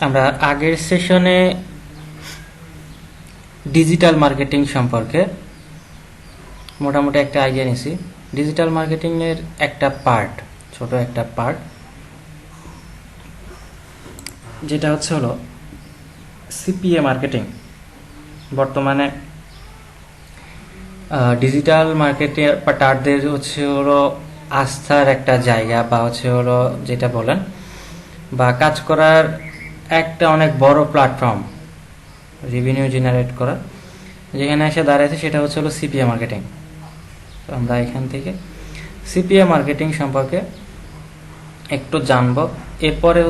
আমরা আগের সেশনে ডিজিটাল মার্কেটিং সম্পর্কে মোটামুটি একটা আইডিয়া নিছি। ডিজিটাল মার্কেটিং এর একটা পার্ট, ছোট একটা পার্ট, যেটা হলো সিপিএ মার্কেটিং। বর্তমানে ডিজিটাল মার্কেটারদের হলো আস্থার একটা জায়গা, বা হলো যেটা বলেন, বা কাজ করার একটা অনেক বড় প্ল্যাটফর্ম, রেভিনিউ জেনারেট করা, যেখানে এসে দাঁড়াইছে সেটা হলো সিপিএ মার্কেটিং। তো আমরা এখান থেকে সিপিএ মার্কেটিং সম্পর্কে একটু জানব। এরপরে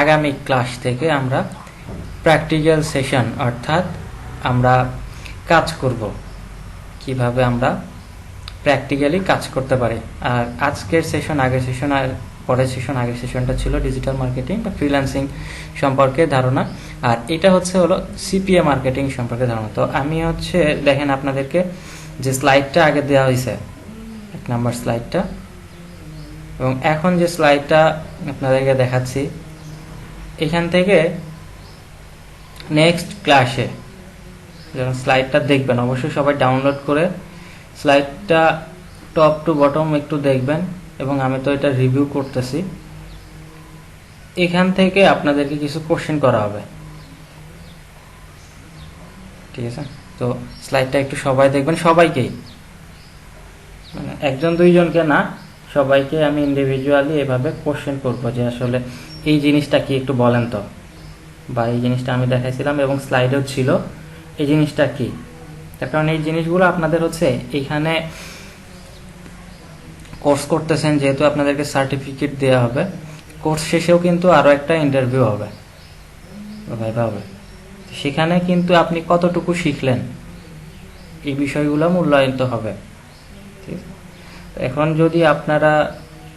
আগামী ক্লাস থেকে আমরা প্র্যাকটিক্যাল সেশন, অর্থাৎ আমরা কাজ করব, কিভাবে আমরা প্র্যাকটিক্যালি কাজ করতে পারি। আর আজকের সেশন, আগের সেশন আর পরের সেশন, আগের সেশনটা ছিল ডিজিটাল মার্কেটিং বা ফ্রিল্যান্সিং সম্পর্কে ধারণা, আর এটা হলো সিপিএ মার্কেটিং সম্পর্কে ধারণা। তো আমি দেখেন আপনাদেরকে যে স্লাইডটা আগে দেওয়া হয়েছে, 1 নাম্বার স্লাইডটা, এবং এখন যে স্লাইডটা আপনাদেরকে দেখাচ্ছি, এখান থেকে নেক্সট ক্লাসে যখন স্লাইডটা দেখবেন, অবশ্যই সবাই ডাউনলোড করে স্লাইডটা টপ টু বটম একটু দেখবেন, এবং আমি তো এটা রিভিউ করতেছি। এখান থেকে আপনাদেরকে কিছু কোশ্চেন করা হবে, ঠিক আছে? তো স্লাইডটা একটু সবাই দেখবেন, সবাইকেই, মানে একজন দুইজনকে না, সবাইকে আমি ইন্ডিভিজুয়ালি এভাবে কোশ্চেন করবো যে আসলে এই জিনিসটা কি একটু বলেন তো, বা এই জিনিসটা আমি দেখাইছিলাম এবং স্লাইডেও ছিল, এই জিনিসটা কি। তার কারণ এই জিনিসগুলো আপনাদের এখানে কোর্স করতেছেন যেহেতু, আপনাদেরকে সার্টিফিকেট দেওয়া হবে। কোর্স শেষেও কিন্তু আরও একটা ইন্টারভিউ হবে, ভাইবা হবে। সেখানে কিন্তু আপনি কতটুকু শিখলেন এই বিষয়গুলো মূল্যায়িত হবে। ঠিক আছে? এখন যদি আপনারা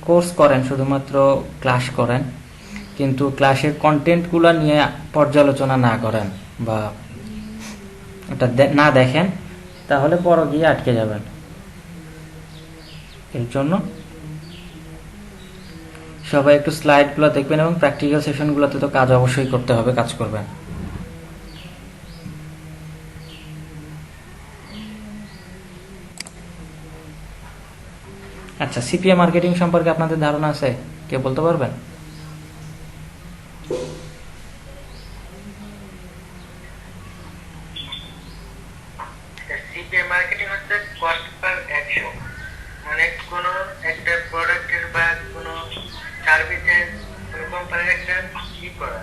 কোর্স করেন, শুধুমাত্র ক্লাস করেন, কিন্তু ক্লাসের কন্টেন্টগুলো নিয়ে পর্যালোচনা না করেন বা ওটা না দেখেন, তাহলে পরে গিয়ে আটকে যাবেন। এর জন্য সবাই একটু স্লাইডগুলো দেখবেন, এবং প্র্যাকটিক্যাল সেশনগুলোতে তো কাজ অবশ্যই করতে হবে, কাজ করবেন। আচ্ছা, সিপিএ মার্কেটিং সম্পর্কে আপনাদের ধারণা আছে? কেউ বলতে পারবেন? সিপিএ মার্কেটিং হচ্ছে কস্ট পার অ্যাকশন, মানে কোনো একটা প্রোডাক্টের বা কোনো সার্ভিসের কোনো কোম্পানির একটা কি করা,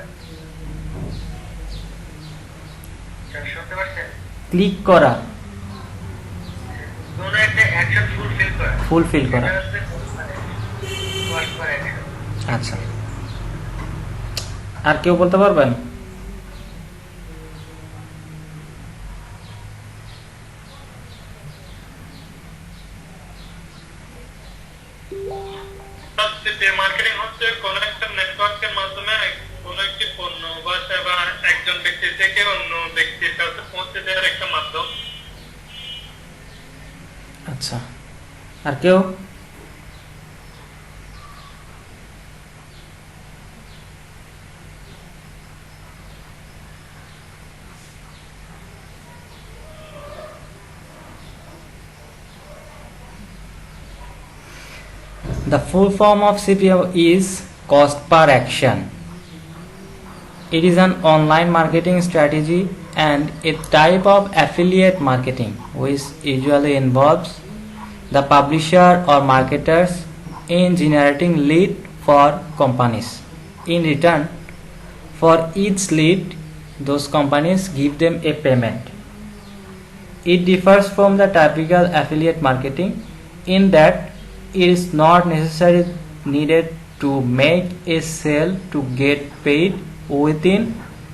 শুনতে পাচ্ছেন? ক্লিক করা, কোনো একটা অ্যাকশন ফুলফিল করা। Cost per action. আচ্ছা, আর কেউ বলতে পারবেন? সিপিএ মার্কেটিং হচ্ছে কোন একটা নেটওয়ার্কের মাধ্যমে কোন একটি পণ্য বা সেবা একজন ব্যক্তি থেকে অন্য ব্যক্তির কাছে পৌঁছে দেওয়ার একটা মাধ্যম। আচ্ছা, আর কেউ? The full form of CPO is cost per action. It is an online marketing strategy and a type of affiliate marketing which usually involves the publisher or marketers in generating lead for companies. In return for each lead, those companies give them a payment. It differs from the typical affiliate marketing in that it is not necessarily needed to make a sale to get paid within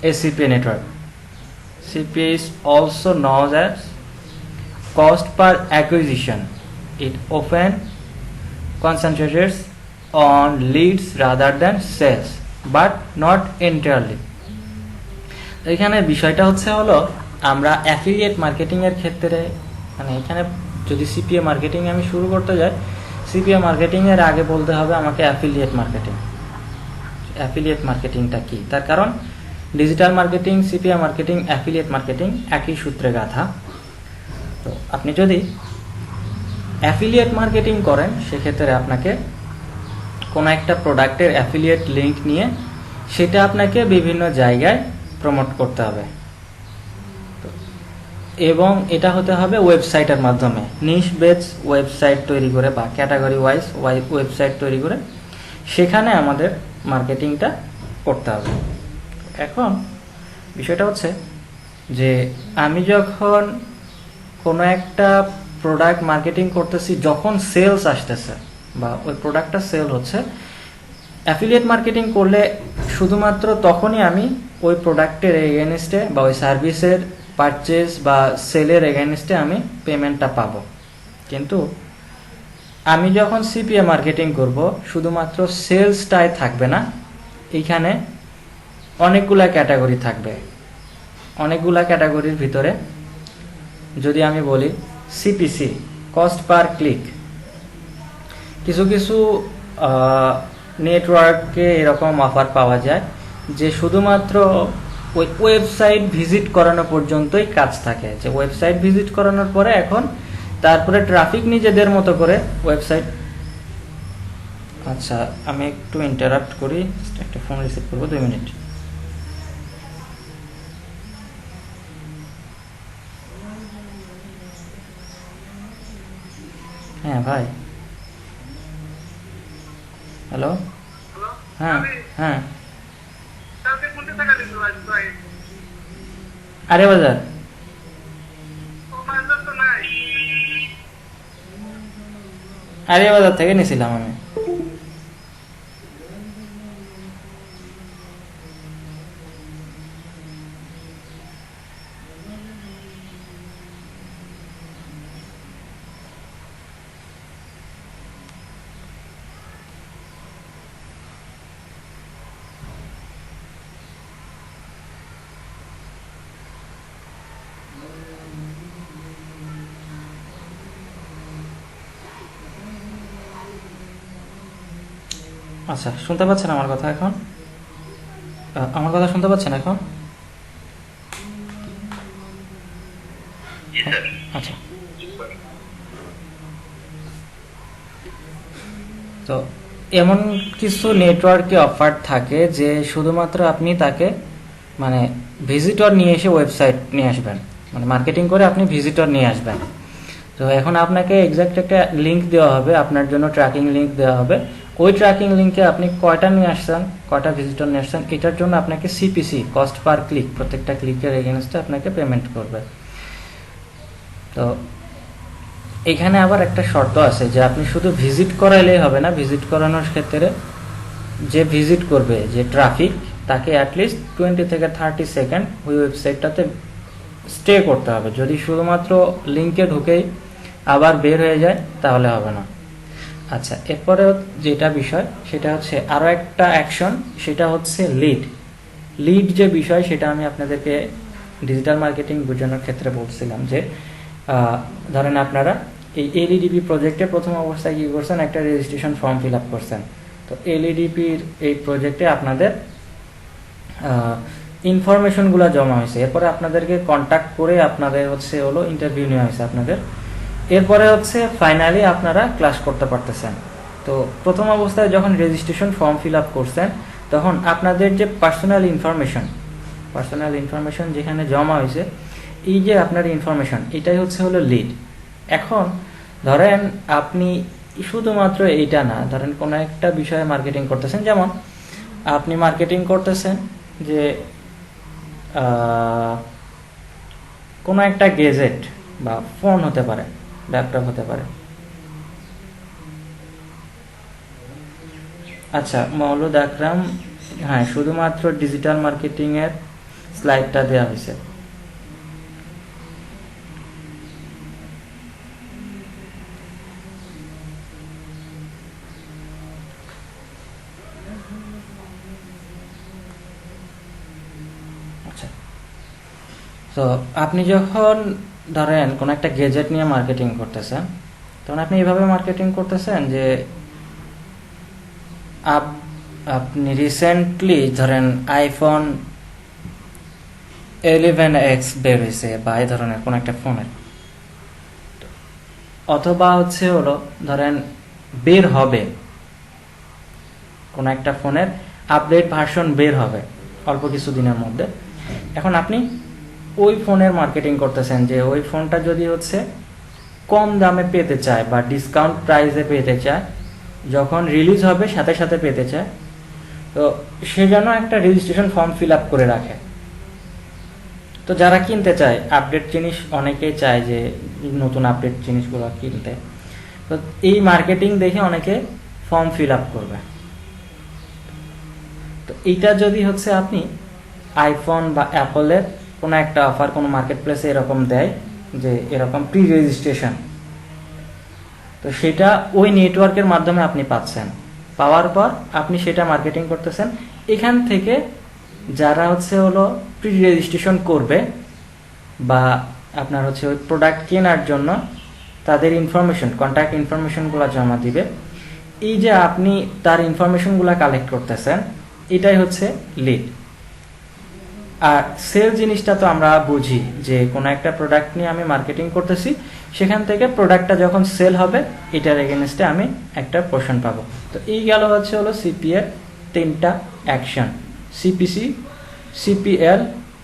a CPA network. CPA is also known as cost per acquisition. It often concentrates on leads rather than sales, but not entirely. এখানে বিষয়টা হলো আমরা affiliate marketing এর ক্ষেত্রে, মানে এখানে যদি CPA marketing আমি শুরু করতে যাই, সিপিএ মার্কেটিং এর আগে বলতে হবে আমাকে অ্যাফিলিয়েট মার্কেটিং। অ্যাফিলিয়েট মার্কেটিংটা কি। তার কারণ digital marketing, CPA marketing, affiliate marketing একই সূত্রে গাঁথা। তো আপনি যদি অ্যাফিলিয়েট মার্কেটিং করেন সেক্ষেত্রে আপনাকে কোনো একটা প্রোডাক্টের অ্যাফিলিয়েট লিঙ্ক নিয়ে সেটা আপনাকে বিভিন্ন জায়গায় প্রমোট করতে হবে, এবং এটা হতে হবে ওয়েবসাইটের মাধ্যমে, নিশ বেস ওয়েবসাইট তৈরি করে বা ক্যাটাগরি ওয়াইজ ওয়েবসাইট তৈরি করে সেখানে আমাদের মার্কেটিংটা করতে হবে। এখন বিষয়টা হচ্ছে যে আমি যখন কোনো একটা প্রোডাক্ট মার্কেটিং করতেছি, যখন সেলস আসতেছে বা ওই প্রোডাক্টটা সেল হচ্ছে, অ্যাফিলিয়েট মার্কেটিং করলে শুধুমাত্র তখনই আমি ওই প্রোডাক্টের এগেনস্টে বা ওই সার্ভিসের পারচেজ বা সেলের এগেনস্টে আমি পেমেন্টটা পাবো। কিন্তু আমি যখন সিপিএ মার্কেটিং করব, শুধুমাত্র সেলসটাই থাকবে না, এইখানে অনেকগুলা ক্যাটাগরি থাকবে। অনেকগুলা ক্যাটাগরির ভিতরে যদি আমি বলি সিপিসি, কস্ট পার ক্লিক, কিছু কিছু নেটওয়ার্কে এরকম অফার পাওয়া যায় যে শুধুমাত্র ওই ওয়েবসাইট ভিজিট করানো পর্যন্তই কাজ থাকে, যে ওয়েবসাইট ভিজিট করানোর পরে এখন তারপরে ট্রাফিক নিজেদের মতো করে ওয়েবসাইট। আচ্ছা, আমি একটু ইন্টারাপ্ট করি, একটা ফোন রিসিভ করবো, 2 মিনিট। হ্যাঁ ভাই, হ্যালো। হ্যাঁ হ্যাঁ, আরে বাজার আরে বাজার থেকে নিয়েছিলাম আমি। আচ্ছা, শুনতে পাচ্ছেন আমার কথা এখন? আমার কথা শুনতে পাচ্ছেন এখন? আচ্ছা, তো এমন কিছু নেটওয়ার্কে অফার থাকে যে শুধুমাত্র আপনি তাকে মানে ভিজিটর নিয়ে এসে ওয়েবসাইট নিয়ে আসবেন, মানে মার্কেটিং করে আপনি ভিজিটর নিয়ে আসবেন। তো এখন আপনাকে এক্সাক্ট একটা লিঙ্ক দেওয়া হবে, আপনার জন্য ট্র্যাকিং লিঙ্ক দেওয়া হবে। ওই ট্র্যাকিং লিঙ্কে আপনি কয়টা নিয়ে আসছেন, কয়টা ভিজিটর নিয়ে আসছেন, এটার জন্য আপনাকে সিপিসি, কস্ট পার ক্লিক, প্রত্যেকটা ক্লিকের এগেনস্টে আপনাকে পেমেন্ট করবে। তো এখানে আবার একটা শর্ত আছে যে আপনি শুধু ভিজিট করাইলেই হবে না, ভিজিট করানোর ক্ষেত্রে যে ভিজিট করবে, যে ট্রাফিক, তাকে অ্যাটলিস্ট 20 থেকে 30 সেকেন্ড ওই ওয়েবসাইটটাতে স্টে করতে হবে। যদি শুধুমাত্র লিঙ্কে ঢুকেই আবার বের হয়ে যায় তাহলে হবে না। আচ্ছা, এরপরে যেটা বিষয় সেটা হচ্ছে আরও একটা অ্যাকশন, সেটা হচ্ছে লিড যে বিষয়, সেটা আমি আপনাদেরকে ডিজিটাল মার্কেটিং বোঝানোর ক্ষেত্রে বলছিলাম যে ধরেন আপনারা এই এলইডিপি প্রজেক্টে প্রথম অবস্থায় কী করছেন, একটা রেজিস্ট্রেশন ফর্ম ফিল আপ করছেন। তো এলইডিপির এই প্রজেক্টে আপনাদের ইনফরমেশনগুলো জমা হয়েছে, এরপরে আপনাদেরকে কন্ট্যাক্ট করে আপনাদের হলো ইন্টারভিউ নেওয়া হয়েছে আপনাদের। এরপরে ফাইনালি আপনারা ক্লাস করতে পারতেছেন। তো প্রথম অবস্থায় যখন রেজিস্ট্রেশন ফর্ম ফিল আপ করছেন, তখন আপনাদের যে পার্সোনাল ইনফরমেশন যেখানে জমা হয়েছে, এই যে আপনার ইনফরমেশন, এটাই হলো লিড। এখন ধরেন আপনি শুধুমাত্র এইটা না, ধরেন কোনো একটা বিষয়ে মার্কেটিং করতেছেন, যেমন আপনি মার্কেটিং করতেছেন যে কোনো একটা গেজেট বা ফোন হতে পারে, ল্যাপটপ হতে পারে। আচ্ছা, মৌলুদ আকরাম, হ্যাঁ, শুধুমাত্র ডিজিটাল মার্কেটিং এর স্লাইডটা দেওয়া হয়েছে। আচ্ছা, তো আপনি যখন ধরেন কোন একটা গ্যাজেট নিয়ে মার্কেটিং করতেছেন, তখন আপনি এইভাবে মার্কেটিং করতেছেন যে আপনি রিসেন্টলি ধরেন আইফোন 11X বের হয়েছে বা এই ধরনের কোন একটা ফোনের, অথবা হচ্ছে হলো ধরেন বের হবে কোন একটা ফোনের আপডেট ভার্সন বের হবে অল্প কিছু দিনের মধ্যে। এখন আপনি ওই ফোনের মার্কেটিং করতেছেন যে ওই ফোনটা যদি হচ্ছে কম দামে পেতে চায় বা ডিসকাউন্ট প্রাইসে পেতে চায়, যখন রিলিজ হবে সাথে সাথে পেতে চায়, তো সে যেন একটা রেজিস্ট্রেশন ফর্ম ফিল আপ করে রাখে। তো যারা কিনতে চায় আপডেট জিনিস, অনেকেই চায় যে নতুন আপডেট জিনিসগুলো কিনতে, তো এই মার্কেটিং দেখে অনেকে ফর্ম ফিল আপ করবে। তো এইটা যদি হচ্ছে আপনি আইফোন বা অ্যাপলের কোনো একটা অফার কোনো মার্কেট প্লেসে এরকম দেয় যে এরকম প্রি রেজিস্ট্রেশন, তো সেটা ওই নেটওয়ার্কের মাধ্যমে আপনি পাচ্ছেন। পাওয়ার পর আপনি সেটা মার্কেটিং করতেছেন। এখান থেকে যারা হচ্ছে হলো প্রি রেজিস্ট্রেশন করবে বা আপনার হচ্ছে ওই প্রোডাক্ট কেনার জন্য তাদের ইনফরমেশন, কন্ট্যাক্ট ইনফরমেশনগুলো জমা দিবে, এই যে আপনি তার ইনফরমেশনগুলো কালেক্ট করতেছেন, এটাই হচ্ছে লিড। আর সেল জিনিসটা তো আমরা বুঝি যে কোনো একটা প্রোডাক্ট নিয়ে আমি মার্কেটিং করতেছি, সেখান থেকে প্রোডাক্টটা যখন সেল হবে এটার এগেনস্টে আমি একটা পোর্শন পাবো। তো এই গেল হচ্ছে হলো সিপি এর 3টা অ্যাকশন, সিপিসি, সিপিএল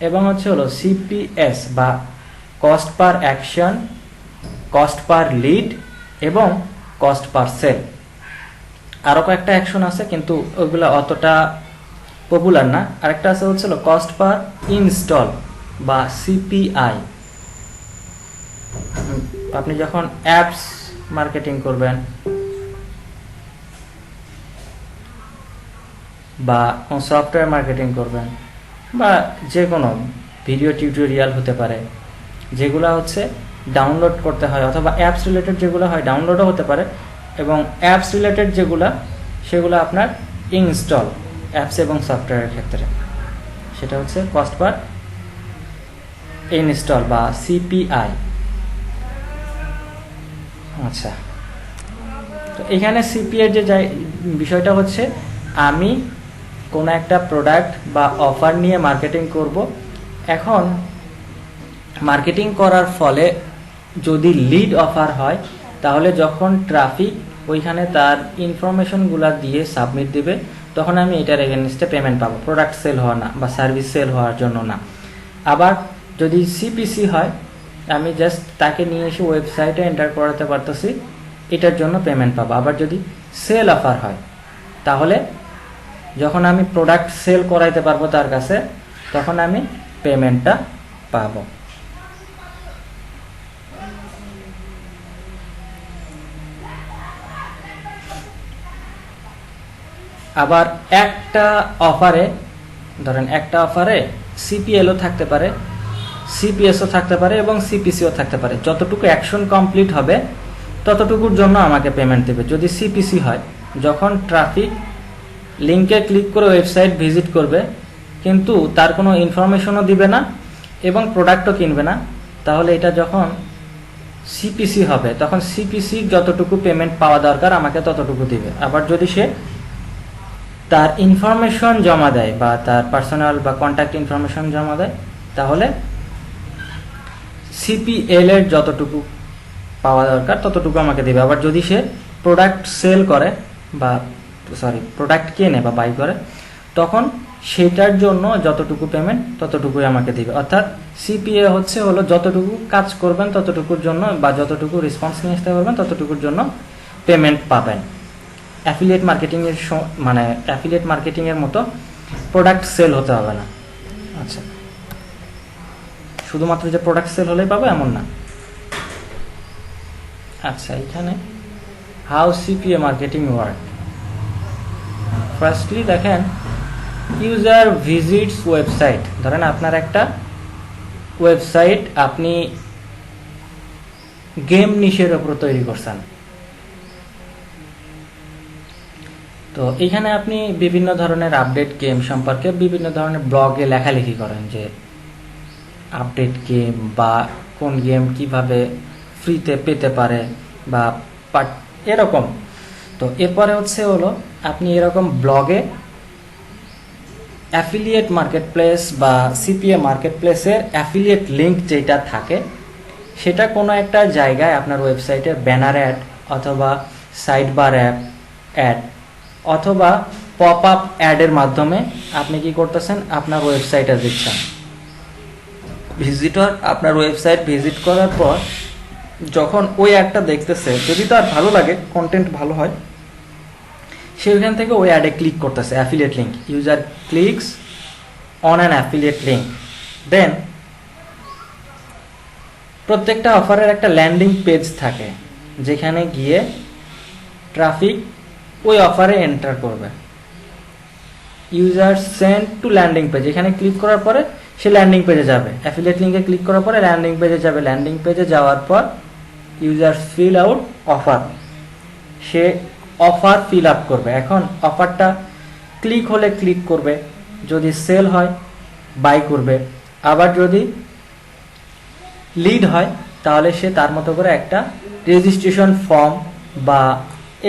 এবং হচ্ছে হলো সিপিএস বা cost per action, cost per lead এবং কস্ট পার সেল। আরো কয়েকটা অ্যাকশন আছে কিন্তু ওইগুলো অতটা পপুলার না। আরেকটা আছে হচ্ছে কস্ট পার ইনস্টল বা সিপিআই। আপনি যখন অ্যাপস মার্কেটিং করবেন বা কোন সফটওয়্যার মার্কেটিং করবেন বা যে কোনো ভিডিও টিউটোরিয়াল হতে পারে, যেগুলো হচ্ছে ডাউনলোড করতে হয়, অথবা অ্যাপস রিলেটেড যেগুলো হয় ডাউনলোডও হতে পারে, এবং অ্যাপস রিলেটেড যেগুলো সেগুলো আপনার ইনস্টল, অ্যাপস এবং সফটওয়্যারের ক্ষেত্রে সেটা হচ্ছে কস্ট পার ইনস্টল বা সিপিআই। আচ্ছা, তো এখানে সিপিএর যে বিষয়টা হচ্ছে আমি কোনো একটা প্রোডাক্ট বা অফার নিয়ে মার্কেটিং করব। এখন মার্কেটিং করার ফলে যদি লিড অফার হয়, তাহলে যখন ট্রাফিক ওইখানে তার ইনফরমেশনগুলো দিয়ে সাবমিট দিবে, তখন আমি এটার এগেনস্টে পেমেন্ট পাবো, প্রোডাক্ট সেল হওয়া না বা সার্ভিস সেল হওয়ার জন্য না। আবার যদি সিপিসি হয়, আমি জাস্ট তাকে নিয়ে এসে ওয়েবসাইটে এন্টার করাতে পারতেছি, এটার জন্য পেমেন্ট পাবো। আবার যদি সেল অফার হয়, তাহলে যখন আমি প্রোডাক্ট সেল করাইতে পারবো তার কাছে, তখন আমি পেমেন্টটা পাবো। আবার একটা অফারে, ধরেন একটা অফারে সিপিএলও থাকতে পারে, সিপিএসও থাকতে পারে এবং সিপিসিও থাকতে পারে। যতটুকু অ্যাকশন কমপ্লিট হবে ততটুকুর জন্য আমাকে পেমেন্ট দেবে। যদি সিপিসি হয়, যখন ট্রাফিক লিঙ্কে ক্লিক করে ওয়েবসাইট ভিজিট করবে কিন্তু তার কোনো ইনফরমেশনও দিবে না এবং প্রোডাক্টও কিনবে না, তাহলে এটা যখন সিপিসি হবে তখন সিপিসি যতটুকু পেমেন্ট পাওয়া দরকার আমাকে ততটুকু দিবে। আবার যদি সে তার ইনফরমেশন জমা দেয় বা তার পার্সোনাল বা কন্ট্যাক্ট ইনফরমেশন জমা দেয়, তাহলে সিপিএল এর যতটুকু পাওয়া দরকার ততটুকু আমাকে দেবে। আবার যদি সে প্রোডাক্ট সেল করে বা প্রোডাক্ট কেনে বা বাই করে, তখন সেটার জন্য যতটুকু পেমেন্ট ততটুকুই আমাকে দিবে। অর্থাৎ সিপিএ হচ্ছে হলো যতটুকু কাজ করবেন ততটুকুর জন্য বা যতটুকু রেসপন্স নিয়ে আসতে পারবেন ততটুকুর জন্য পেমেন্ট পাবেন। অ্যাফিলিয়েট মার্কেটিং এর মানে অ্যাফিলিয়েট মার্কেটিং এর মতো প্রোডাক্ট সেল হতে হবে না। আচ্ছা, শুধুমাত্র যে প্রোডাক্ট সেল হলেই পাবো এমন না। আচ্ছা, এখানে how CPA marketing work. Firstly দেখেন, ইউজার ভিজিটস ওয়েবসাইট। ধরেন আপনার একটা ওয়েবসাইট আপনি গেম নিশের উপর তৈরি করছেন, তো এখানে আপনি বিভিন্ন ধরনের আপডেট গেম সম্পর্কে বিভিন্ন ধরনের ব্লগে লেখালেখি করেন যে আপডেট গেম বা কোন গেম কিভাবে ফ্রিতে পেতে পারে বা এরকম। তো এরপরে হচ্ছে হলো আপনি এরকম ব্লগে অ্যাফিলিয়েট মার্কেটপ্লেস বা সিপিএ মার্কেটপ্লেসের অ্যাফিলিয়েট লিঙ্ক যেটা থাকে সেটা কোনো একটা জায়গায় আপনার ওয়েবসাইটে ব্যানার অ্যাড অথবা সাইড বার অ্যাড অথবা পপ আপ অ্যাডের মাধ্যমে আপনি কি করতেছেন, আপনার ওয়েবসাইটে দিচ্ছেন। ভিজিটর আপনার ওয়েবসাইট ভিজিট করার পর যখন ওই অ্যাডটা দেখতেছে, যদি তার ভালো লাগে, কন্টেন্ট ভালো হয়, সেখান থেকে ওই অ্যাডে ক্লিক করতেছে, affiliate link. User clicks on an affiliate link, then প্রত্যেকটা অফারের একটা ল্যান্ডিং পেজ থাকে যেখানে গিয়ে ট্রাফিক ওই অফারে এন্টার করবে। User send to landing page, এখানে ক্লিক করার পরে সে ল্যান্ডিং পেজে যাবে। অ্যাফিলিয়েট লিঙ্কে ক্লিক করার পরে ল্যান্ডিং পেজে যাবে। ল্যান্ডিং পেজে যাওয়ার পর ইউজার ফিল আউট অফার, সে অফার ফিল আপ করবে। এখন অফারটা ক্লিক হলে ক্লিক করবে, যদি সেল হয় বাই করবে, আবার যদি লিড হয় তাহলে সে তার মতো করে একটা রেজিস্ট্রেশন ফর্ম বা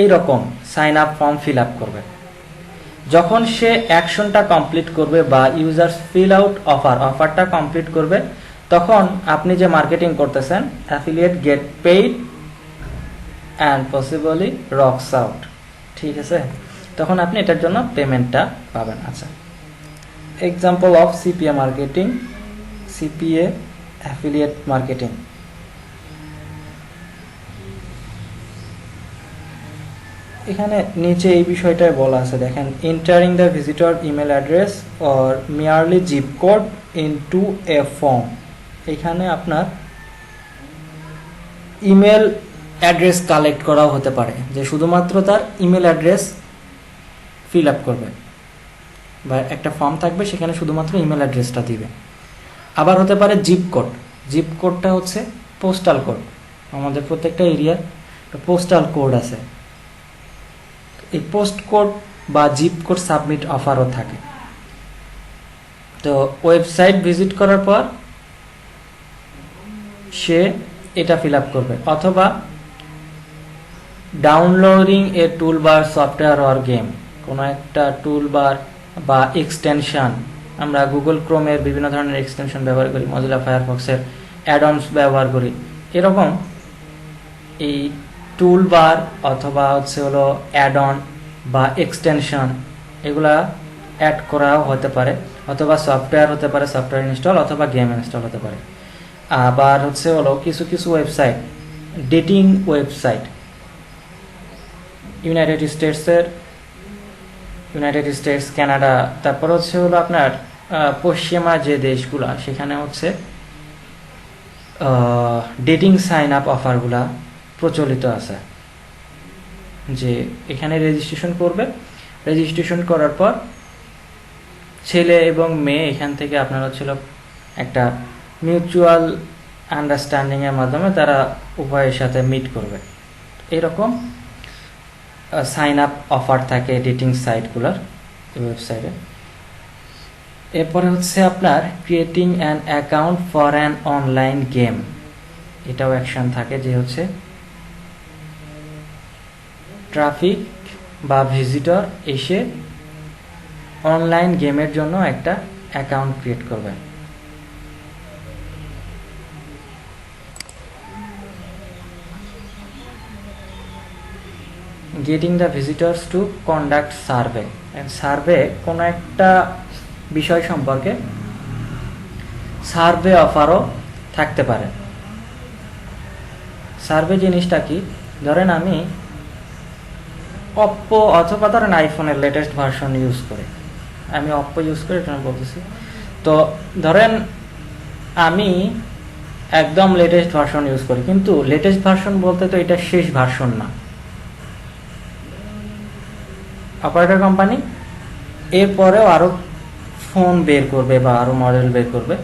এই রকম sign up form fill up করবে। যখন সে অ্যাকশনটা কমপ্লিট করবে বা ইউজার ফিল আউট অফারটা কমপ্লিট করবে, তখন আপনি যে মার্কেটিং করতেছেন affiliate get paid and possibly rocks out, ঠিক আছে? তখন আপনি এটার জন্য পেমেন্টটা পাবেন। আচ্ছা, example of CPA marketing, CPA affiliate marketing. এখানে নিচে এই বিষয়টাই বলা আছে, দেখেন, entering the visitor email address or merely zip code into a form. এখানে আপনার ইমেল অ্যাড্রেস কালেক্ট করাও হতে পারে, যে শুধুমাত্র তার ইমেল অ্যাড্রেস ফিল আপ করবে বা একটা ফর্ম থাকবে সেখানে শুধুমাত্র ইমেল অ্যাড্রেসটা দিবে। আবার হতে পারে জিপ কোড। জিপ কোডটা হচ্ছে পোস্টাল কোড। আমাদের প্রত্যেকটা এরিয়ার পোস্টাল কোড আছে। এই পোস্ট কোড বা জিপ কোড সাবমিট অফারও থাকে। তো ওয়েবসাইট ভিজিট করার পর সে এটা ফিল আপ করবে, অথবা downloading A toolbar software or game, কোনো একটা টুলবার বা এক্সটেনশন। আমরা গুগল ক্রোমের বিভিন্ন ধরনের এক্সটেনশন ব্যবহার করি, মজিলা ফায়ারফক্সের অ্যাডঅনস ব্যবহার করি। এরকম এই টুলবার অথবা হচ্ছে হলো অ্যাডঅন বা এক্সটেনশন, এগুলা অ্যাড করাও হতে পারে, অথবা সফটওয়্যার হতে পারে, সফটওয়্যার ইনস্টল অথবা গেম ইনস্টল হতে পারে। আবার হচ্ছে হলো কিছু কিছু website, dating website, United states, Canada, তারপর হচ্ছে হলো আপনার পশ্চিমা যে দেশগুলা, সেখানে হচ্ছে ডেটিং সাইন আপ অফারগুলা প্রচলিত আছে, যে এখানে রেজিস্ট্রেশন করবে, রেজিস্ট্রেশন করার পর ছেলে এবং মেয়ে এখান থেকে আপনার হচ্ছিল একটা মিউচুয়াল আন্ডারস্ট্যান্ডিংয়ের মাধ্যমে তারা উভয়ের সাথে মিট করবে। এরকম সাইন আপ অফার থাকে ডেটিং সাইটগুলোর ওয়েবসাইটে। এরপরে হচ্ছে আপনার creating an account for an online game, এটাও অ্যাকশন থাকে, যে হচ্ছে ট্রাফিক বা ভিজিটর এসে অনলাইন গেমের জন্য একটা অ্যাকাউন্ট ক্রিয়েট করবে। Getting the visitors to conduct survey, survey কোনো একটা বিষয় সম্পর্কে সার্ভে অফারও থাকতে পারে। সার্ভে জিনিসটা কি, ধরেন আমি অপ্পো অথবা ধরেন আইফোনের লেটেস্ট ভার্সন ইউজ করি, আমি অপ্পো ইউজ করি এটা বলতেছি। তো ধরেন আমি একদম লেটেস্ট ভার্সন ইউজ করি, কিন্তু লেটেস্ট ভার্সন বলতে তো এটা শেষ ভার্সন না। অপারেটর কোম্পানি এরপরেও আরও ফোন বের করবে বা আরও মডেল বের করবে।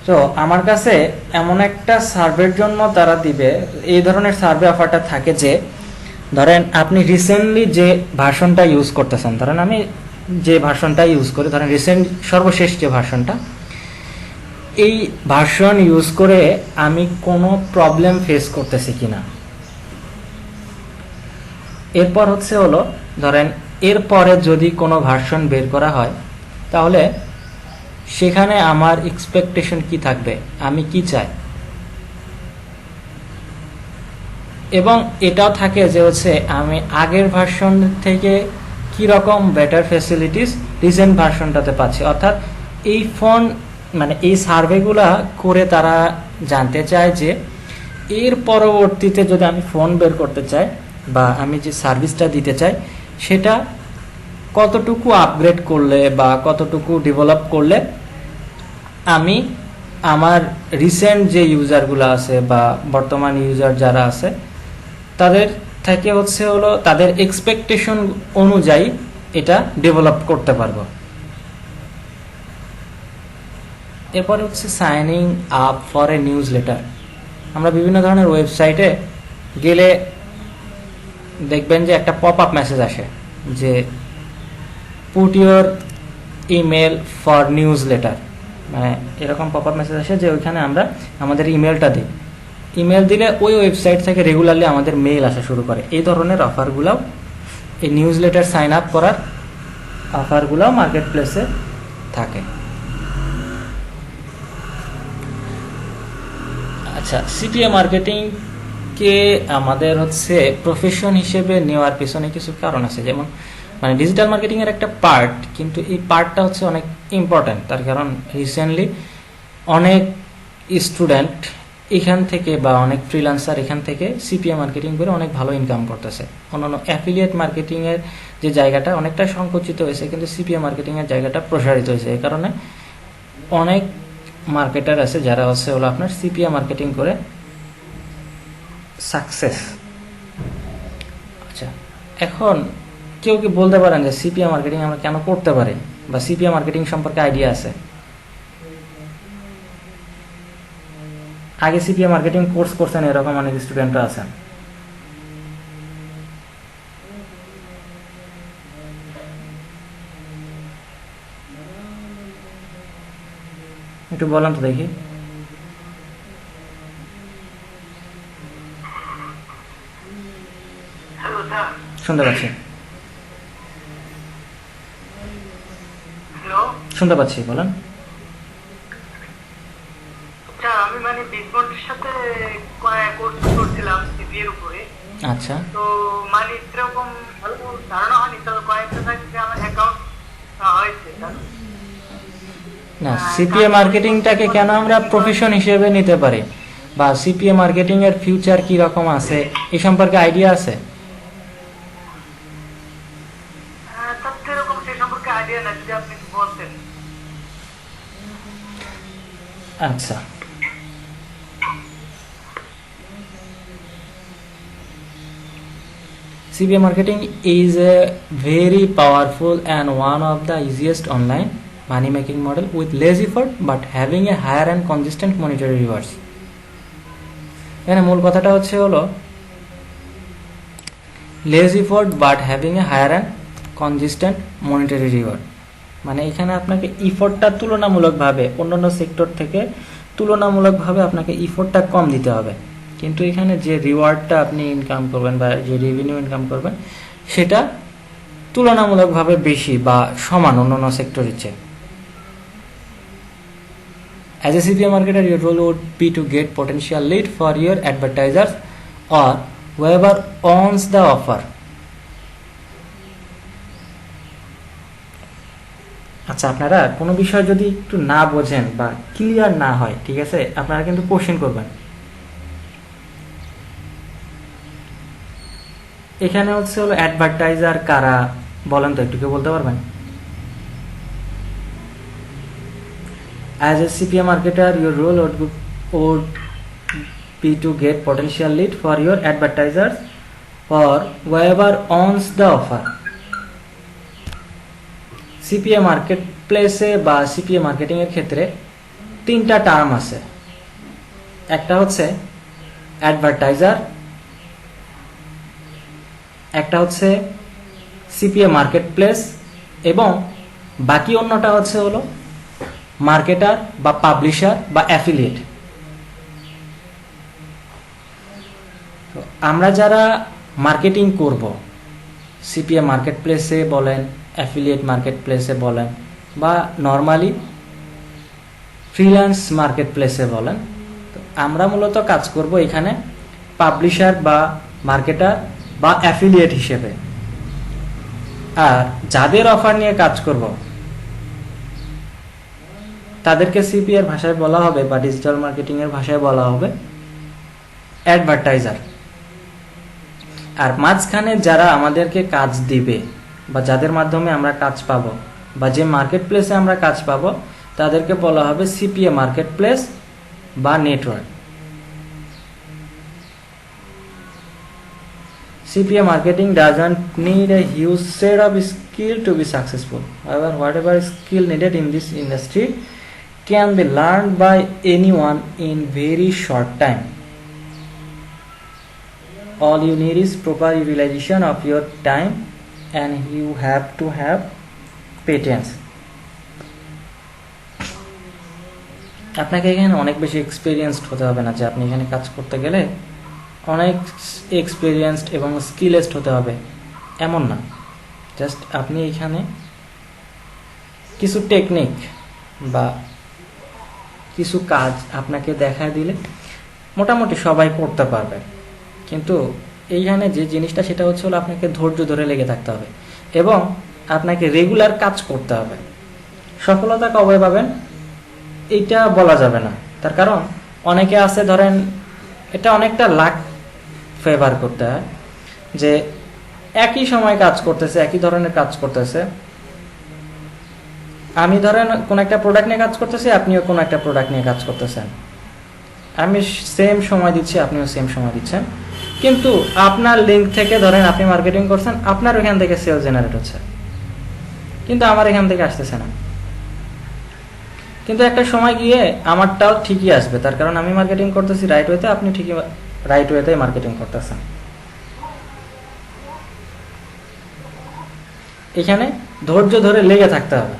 তো আমার কাছে এমন একটা সার্ভের জন্য তারা দিবে, এই ধরনের সার্ভে অফারটা থাকে যে ধরেন আপনি রিসেন্টলি যে ভার্সনটা ইউজ করতেছেন, ধরেন আমি যে ভার্সনটা ইউজ করি, ধরেন রিসেন্ট সর্বশেষ যে ভার্সনটা, এই ভার্সন ইউজ করে আমি কোনো প্রবলেম ফেস করতেছি কিনা। এরপর হচ্ছে হলো ধরেন এরপরে যদি কোনো ভার্সন বের করা হয় তাহলে সেখানে আমার এক্সপেকটেশন কি থাকবে, আমি কি চাই, এবং এটাও থাকে যে হচ্ছে আমি আগের ভার্সন থেকে কি রকম বেটার ফ্যাসিলিটিস রিসেন্ট ভার্সনটাতে পাচ্ছি। অর্থাৎ এই ফোন মানে এই সার্ভেগুলা করে তারা জানতে চায় যে এর পরবর্তীতে যদি আমি ফোন বের করতে চাই বা আমি যে সার্ভিসটা দিতে চাই সেটা কতটুকু আপগ্রেড করলে বা কতটুকু ডেভেলপ করলে আমি আমার রিসেন্ট যে ইউজারগুলো আছে বা বর্তমান ইউজার যারা আছে তাদের থেকে হলো তাদের এক্সপেকটেশন অনুযায়ী এটা ডেভেলপ করতে পারবো। এরপরে হচ্ছে signing up for A news letter. আমরা বিভিন্ন ধরনের ওয়েবসাইটে গেলে দেখবেন যে একটা পপ আপ মেসেজ আসে যে put your email for news letter, মানে এরকম পপ আপ মেসেজ আসে যে ওইখানে আমরা আমাদের ইমেলটা দিই। ইমেল দিলে ওই ওয়েবসাইট থেকে রেগুলারলি আমাদের মেইল আসা শুরু করে। এই ধরনের অফারগুলোও, এই নিউজ লেটার সাইন আপ করার অফারগুলোও মার্কেট প্লেসে থাকে। আচ্ছা, সিপিএ মার্কেটিংকে আমাদের প্রফেশন হিসেবে নেওয়ার পেছনে কিছু কারণ আছে। যেমন মানে ডিজিটাল মার্কেটিংয়ের একটা পার্ট, কিন্তু এই পার্টটা অনেক ইম্পর্ট্যান্ট। তার কারণ রিসেন্টলি অনেক স্টুডেন্ট এখান থেকে বা অনেক ফ্রিল্যান্সার এখান থেকে সিপিএ মার্কেটিং করে অনেক ভালো ইনকাম করতেছে। অন্যান্য অ্যাফিলিয়েট মার্কেটিংয়ের যে জায়গাটা অনেকটা সংকুচিত হয়েছে, কিন্তু সিপিএ মার্কেটিংয়ের জায়গাটা প্রসারিত হয়েছে। এই কারণে অনেক মার্কেটার আছে যারা আপনার সিপিএ মার্কেটিং করে সাকসেস। আচ্ছা, এখন কেউ কি বলতে পারেন যে সিপিএ মার্কেটিং আমরা কেন করতে পারি বা সিপিএ মার্কেটিং সম্পর্কে আইডিয়া আছে? আগে সিপিএ মার্কেটিং কোর্স করছেন এরকম অনেক স্টুডেন্টরা আছেন। একটু বলেন তো দেখি। শুনতে পাচ্ছি, শুনতে পাচ্ছি, বলেন। আমি মানে বিজনেসের সাথে কোর্স করছিলাম সিপিএর উপরে। আচ্ছা, তো মানে এরকম ভালো ধারণা হয়নি, তবে কয়েকটা থাকছে আমার অ্যাকাউন্ট হয়েছে। না, সিপিএ মার্কেটিংটাকে কেন আমরা প্রফেশন হিসেবে নিতে পারি বা সিপিএ মার্কেটিং এর ফিউচার কি রকম আছে এই সম্পর্কে আইডিয়া আছে? আচ্ছা, CPA marketing is a very powerful and one of the easiest online money making model with less effort but having a higher and consistent monetary rewards. এখানে মূল কথাটা হলো less effort but having a higher and consistent monetary reward। মানে এখানে আপনাকে ইফোর্টটা তুলনামূলকভাবে অন্যান্য sector থেকে তুলনামূলকভাবে আপনাকে ইফোর্টটা কম দিতে হবে, কিন্তু এখানে যে রিওয়ার্ডটা আপনি ইনকাম করবেন বা যে রেভিনিউ ইনকাম করবেন সেটা তুলনামূলকভাবে বেশি বা সমান অন্যান্য সেক্টরের চেয়ে। As a CPA marketer, your role would be to get potential lead for your advertisers or whoever owns the offer. আচ্ছা, আপনারা কোনো বিষয় যদি একটু না বোঝেন বা ক্লিয়ার না হয়, ঠিক আছে, আপনারা কিন্তু কোশ্চেন করবেন। এখানে হলো অ্যাডভার্টাইজার কারা বলেন তো, একটু কেউ বলতে পারবেন? As a CPA marketer, your role would be to get potential lead for your advertisers or whoever owns the offer. CPA মার্কেটপ্লেসে বা CPA মার্কেটিং এর ক্ষেত্রে তিনটা টার্ম আছে। একটা হচ্ছে অ্যাডভার্টাইজার, একটা হচ্ছে CPA মার্কেটপ্লেস এবং বাকি অন্যটা হলো মার্কেটার বা পাবলিশার বা অ্যাফিলিয়েট। তো আমরা যারা মার্কেটিং করব, CPA মার্কেটপ্লেসে বলেন, অ্যাফিলিয়েট মার্কেটপ্লেসে বলেন, বা নর্মালি ফ্রিল্যান্স মার্কেট প্লেসে বলেন। তো আমরা মূলত কাজ করব এখানে পাবলিশার বা মার্কেটার বা অ্যাফিলিয়েট হিসেবে। আর যাদের অফার নিয়ে কাজ করব তাদেরকে সিপি এর ভাষায় বলা হবে বা ডিজিটাল মার্কেটিং এর ভাষায় বলা হবে অ্যাডভার্টাইজার। আর মাঝখানে যারা আমাদেরকে কাজ দিবে বা যাদের মাধ্যমে আমরা কাজ পাবো বা যে মার্কেট প্লেসে আমরা কাজ পাবো তাদেরকে বলা হবে সিপিএ মার্কেট প্লেস বা network. CPA marketing doesn't need a huge set of skill to be successful. However, whatever skill needed in this industry can be learned by anyone in very short time. All you need is proper utilization of your time, and you have to have patience. আপনাকে এখানে অনেক বেশি experienced হতে হবে না যে আপনি এখানে কাজ করতে গেলে অনেক এক্সপেরিয়েন্সড এবং স্কিলেসড হতে হবে, এমন না। জাস্ট আপনি এখানে কিছু টেকনিক বা কিছু কাজ আপনাকে দেখায় দিলে মোটামুটি সবাই করতে পারবে। কিন্তু এইখানে যে জিনিসটা সেটা হচ্ছে হলো আপনাকে ধৈর্য ধরে লেগে থাকতে হবে এবং আপনাকে রেগুলার কাজ করতে হবে। সফলতা কবে পাবেন এইটা বলা যাবে না, তার কারণ অনেকে আছে ধরেন এটা অনেকটা লাক ফেভার করতে হয় যে একই সময় কাজ করতেছে, একই ধরনের কাজ করতেছে। আমি ধরেন কোন একটা প্রোডাক্ট নিয়ে কাজ করতেছি, আপনিও কোন একটা প্রোডাক্ট নিয়ে কাজ করতেছেন, আমি সেম সময় দিচ্ছি, আপনিও সেম সময় দিচ্ছেন, কিন্তু আপনার লিঙ্ক থেকে ধরেন আপনি মার্কেটিং করছেন, আপনার ওখান থেকে সেল জেনারেট হচ্ছে, কিন্তু আমার এখান থেকে আসতেছে না। কিন্তু একটা সময় গিয়ে আমারটাও ঠিকই আসবে, তার কারণ আমি মার্কেটিং করতেছি রাইট ওয়েতে, আপনি ঠিকই রাইট ওয়েতে মার্কেটিং করতেছেন। এখানে ধৈর্য ধরে লেগে থাকতে হবে।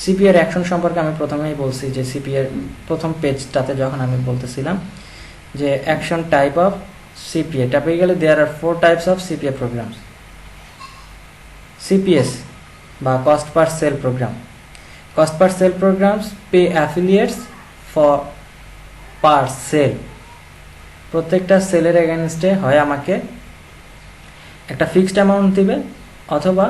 সিপিএ এর অ্যাকশন সম্পর্কে আমি প্রথমেই বলছি যে সিপিএ এর প্রথম পেজটাতে যখন আমি বলতেছিলাম যে action type of CPA, typically there are 4 types of CPA programs. CPS বা cost per sale program. Cost per sale programs pay affiliates for per sale. প্রত্যেকটা সেলের এগেইনস্টে হয় আমাকে একটা ফিক্সড অ্যামাউন্ট দিবে অথবা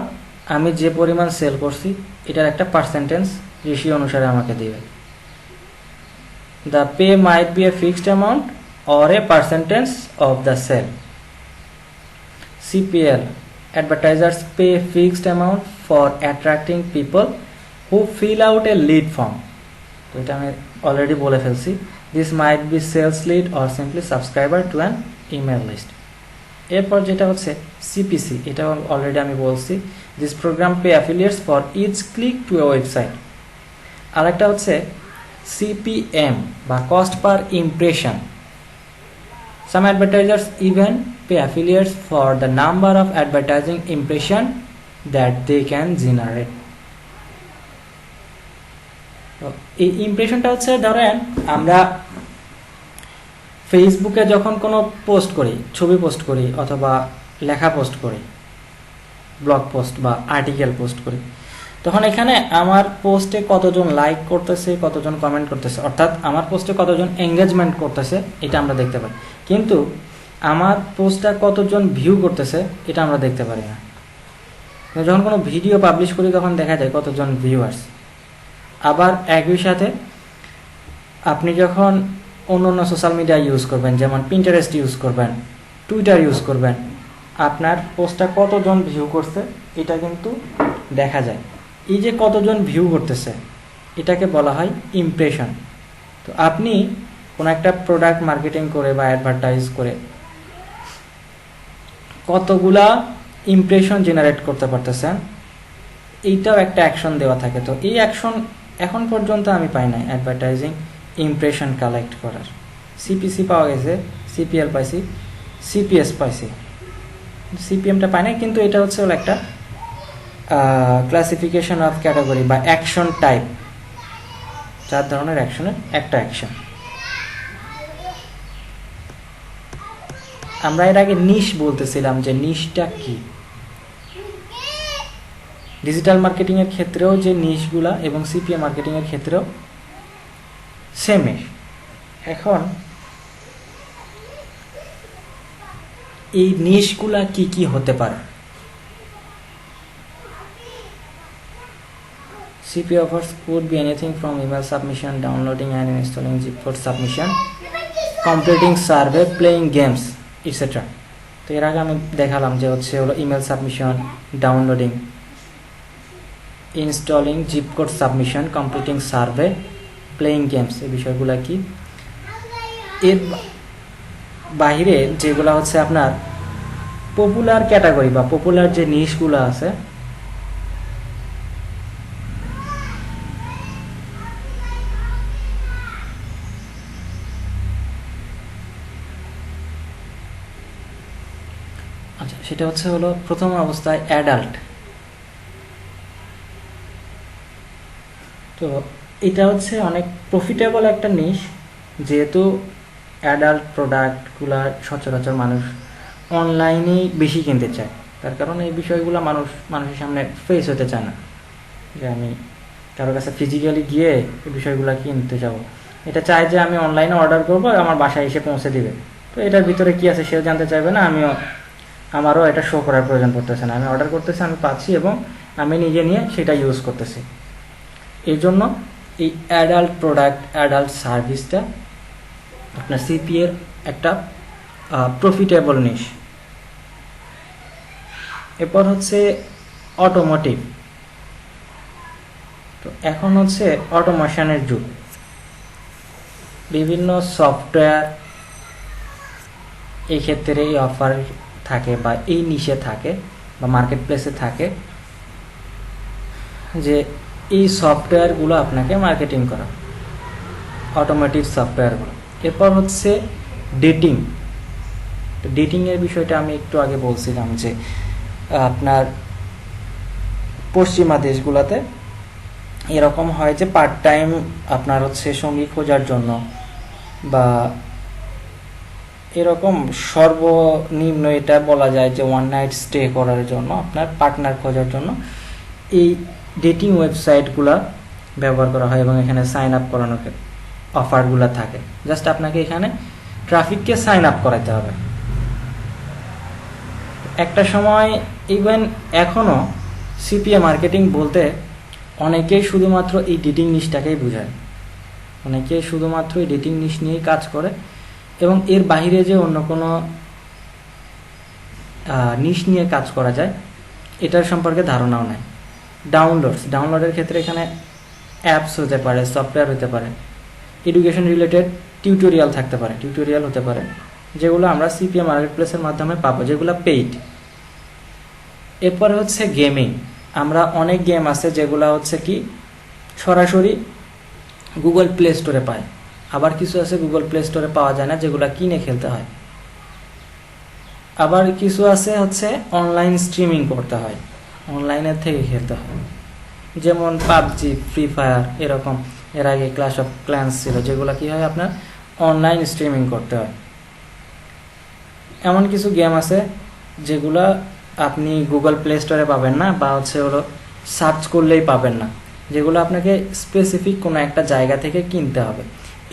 আমি যে পরিমাণ সেল করছি এটার একটা পার্সেন্টেজ রেশিও অনুসারে আমাকে দিবে। The pay might be a fixed amount or a percentage of the sale. CPL, advertisers pay a fixed amount for attracting people who fill out a lead form. তো এটা আমি already বলে ফেলছি। This might be sales lead or simply subscriber to an email list. এরপর যেটা হচ্ছে CPC, এটা already আমি বলছি। This program pay affiliates for each click to a website. আরেকটা হচ্ছে CPM বা cost per impression. Some advertisers even pay affiliates for the number of advertising impression that they can generate. এই ইমপ্রেশনটা হচ্ছে ধরেন আমরা ফেসবুকে যখন কোনো পোস্ট করি, ছবি পোস্ট করি অথবা লেখা পোস্ট করি, ব্লগ পোস্ট বা আর্টিকেল পোস্ট করি, তখন এখানে আমার পোস্টে কতজন লাইক করতেছে, কতজন কমেন্ট করতেছে, অর্থাৎ আমার পোস্টে কতজন এঙ্গেজমেন্ট করতেছে এটা আমরা দেখতে পাই। কিন্তু আমার পোস্টটা কতজন ভিউ করতেছে এটা আমরা দেখতে পারি না। যখন কোনো ভিডিও পাবলিশ করি তখন দেখা যায় কতজন ভিউয়ার্স। আবার একই সাথে আপনি যখন অন্য অন্য সোশ্যাল মিডিয়া ইউজ করবেন, যেমন পিন্টারেস্ট ইউজ করবেন, টুইটার ইউজ করবেন, আপনার পোস্টটা কতজন ভিউ করছে এটা কিন্তু দেখা যায়। এই যে কতজন ভিউ করতেছে এটাকে বলা হয় ইমপ্রেশন। তো আপনি কোনো একটা প্রোডাক্ট মার্কেটিং করে বা অ্যাডভার্টাইজ করে কতগুলা ইমপ্রেশন জেনারেট করতে পারতেছেন এইটাও একটা অ্যাকশন দেওয়া থাকে। তো এই অ্যাকশন এখন পর্যন্ত আমি পাই নাই অ্যাডভার্টাইজিং ইমপ্রেশন কালেক্ট করার। CPC পাওয়া গেছে, CPL পাইছি, CPS পাইছি, CPMটা পাই নাই। কিন্তু এটা হচ্ছে হলো একটা ক্লাসিফিকেশন অফ ক্যাটাগরি বা অ্যাকশন টাইপ, 4 ধরনের অ্যাকশনের একটা অ্যাকশন। আমরা এর আগে নিশ বলতেছিলাম যে নিশটা কি। ডিজিটাল মার্কেটিং এর ক্ষেত্রেও যে নিশগুলা এবং সিপিএ মার্কেটিং এর ক্ষেত্রেও সেমে। এখন এই নিশগুলা কি কি হতে পারে? CPA offers could be anything from email submission, downloading and installing zip code submission, completing survey, playing games, etc. তো এর আগে আমি দেখালাম যে হলো email submission, downloading, installing zip code submission, completing survey, playing games, এই বিষয়গুলো কি। এর বাহিরে যেগুলো হচ্ছে আপনার পপুলার ক্যাটাগরি বা পপুলার যে নিশগুলো আছে, আচ্ছা সেটা হলো প্রথম অবস্থায় অ্যাডাল্ট। তো এটা হচ্ছে অনেক প্রফিটেবল একটা নিশ, যেহেতু অ্যাডাল্ট প্রোডাক্টগুলো সচরাচর মানুষ অনলাইনেই বেশি কিনতে চায়। তার কারণ এই বিষয়গুলো মানুষের সামনে ফেস হতে চায় না, যে আমি কারো কাছে ফিজিক্যালি গিয়ে এই বিষয়গুলো কিনতে যাব। এটা চায় যে আমি অনলাইনে অর্ডার করবো, আমার বাসায় এসে পৌঁছে দিবে। তো এটার ভিতরে কি আছে সেও জানতে চাইবে না, আমারও এটা শো করার প্রয়োজন পড়তেছে না। আমি অর্ডার করতেছি, আমি পাচ্ছি এবং আমি নিজে নিয়ে সেটা ইউজ করতেছি। এই জন্য এই অ্যাডাল্ট প্রোডাক্ট, অ্যাডাল্ট সার্ভিসটা আপনার সিপিএর একটা প্রফিটেবল নিশ। এরপর হচ্ছে অটোমোটিভ। তো এখন হচ্ছে অটোমেশনের যুগ। বিভিন্ন সফটওয়্যার এই ক্ষেত্রে এই অফার থাকে বা এই নিশে থাকে বা মার্কেট প্লেসে থাকে, যে এই সফটওয়্যারগুলো আপনাকে মার্কেটিং করা, অটোমেটিভ সফটওয়্যারগুলো। এরপর হচ্ছে ডেটিং। তো ডেটিংয়ের বিষয়টা আমি একটু আগে বলছিলাম যে আপনার পশ্চিমা দেশগুলোতে এরকম হয় যে পার্ট টাইম আপনার হচ্ছে সঙ্গী খোঁজার জন্য বা এরকম সর্বনিম্ন এটা বলা যায় যে ওয়ান নাইট স্টে করার জন্য, আপনার পার্টনার খোঁজার জন্য এই ডেটিং ওয়েবসাইটগুলো ব্যবহার করা হয় এবং এখানে সাইন আপ করানোর অফারগুলো থাকে। জাস্ট আপনাকে এখানে ট্রাফিককে সাইন আপ করাতে হবে। একটা সময় ইভেন এখনও সিপিএ মার্কেটিং বলতে অনেকেই শুধুমাত্র এই ডেটিং নিশটাকেই বোঝায়, অনেকেই শুধুমাত্র এই ডেটিং নিশ নিয়েই কাজ করে এবং এর বাইরে যে অন্য কোনো নিশ নিয়ে কাজ করা যায় এটার সম্পর্কে ধারণাও নেই। ডাউনলোডের ক্ষেত্রে এখানে অ্যাপস হতে পারে, সফটওয়্যার হতে পারে, এডুকেশন রিলেটেড টিউটোরিয়াল থাকতে পারে, টিউটোরিয়াল হতে পারে, যেগুলো আমরা সিপিএ মার্কেট প্লেসের মাধ্যমে পাবো, যেগুলো পেইড। এরপরে হচ্ছে গেমিং। আমরা অনেক গেম আছে যেগুলো হচ্ছে কি সরাসরি গুগল প্লে স্টোরে পায়, আবার কিছু আছে গুগল প্লে স্টোরে পাওয়া যায় না, যেগুলো কিনে খেলতে হয়। আবার কিছু আছে হচ্ছে অনলাইন স্ট্রিমিং করতে হয়, অনলাইনের থেকে খেলতে হয়, যেমন পাবজি, ফ্রি ফায়ার, এরকম। এর আগে ক্ল্যাশ অফ ক্ল্যান্স ছিল, যেগুলো কি হয় আপনার অনলাইন স্ট্রিমিং করতে হয়। এমন কিছু গেম আছে যেগুলো আপনি গুগল প্লে স্টোরে পাবেন না বা সার্চ করলেই পাবেন না, যেগুলো আপনাকে স্পেসিফিক কোনো একটা জায়গা থেকে কিনতে হবে।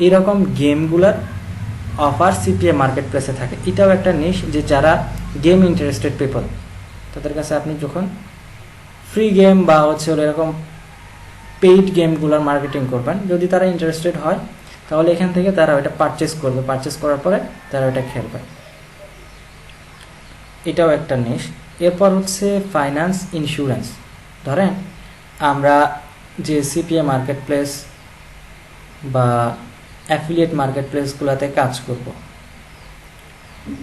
এইরকম গেমগুলোর অফার সিপিএ মার্কেট প্লেসে থাকে। এটাও একটা নিশ, যে যারা গেম ইন্টারেস্টেড পিপল, তাদের কাছে আপনি যখন ফ্রি গেম বা এরকম পেইড গেমগুলোর মার্কেটিং করবেন, যদি তারা ইন্টারেস্টেড হয় তাহলে এখান থেকে তারা ওটা পারচেস করবে, পারচেস করার পরে তারা ওটা খেলবে। এটাও একটা নিশ। এরপর হচ্ছে ফাইন্যান্স, ইন্স্যুরেন্স। ধরেন আমরা যে সিপিএ মার্কেট প্লেস বা অ্যাফিলিয়েট মার্কেট প্লেসগুলোতে কাজ করব,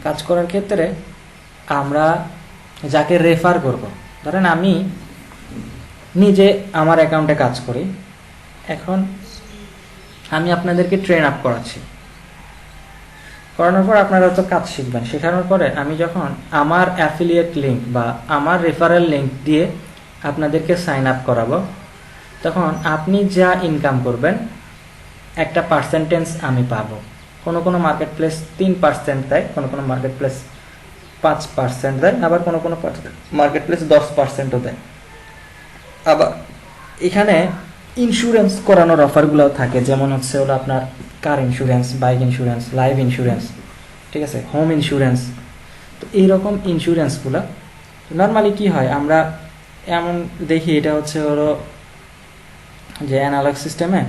কাজ করার ক্ষেত্রে আমরা যাকে রেফার করব, ধরেন আমি নিজে আমার অ্যাকাউন্টে কাজ করি, এখন আমি আপনাদেরকে ট্রেন আপ করাচ্ছি, করানোর পর আপনারা তো কাজ শিখবেন। শেখানোর পরে আমি যখন আমার অ্যাফিলিয়েট লিঙ্ক বা আমার রেফারেল লিঙ্ক দিয়ে আপনাদেরকে সাইন আপ করাবো, তখন আপনি যা ইনকাম করবেন একটা পার্সেন্টেজ আমি পাবো। কোনো মার্কেট প্লেস 3% দেয়, কোনো মার্কেট প্লেস 5% দেয়, আবার কোনো কোনো মার্কেট প্লেস 10%ও দেয়। আবার এখানে ইন্স্যুরেন্স করানোর অফারগুলো থাকে, যেমন হচ্ছে হলো আপনার কার insurance, bike insurance, life insurance, ঠিক আছে, হোম ইন্স্যুরেন্স। তো এইরকম ইন্স্যুরেন্সগুলো নর্মালি কি হয়, আমরা এমন দেখি, এটা হচ্ছে হলো যে অ্যানালগ সিস্টেমে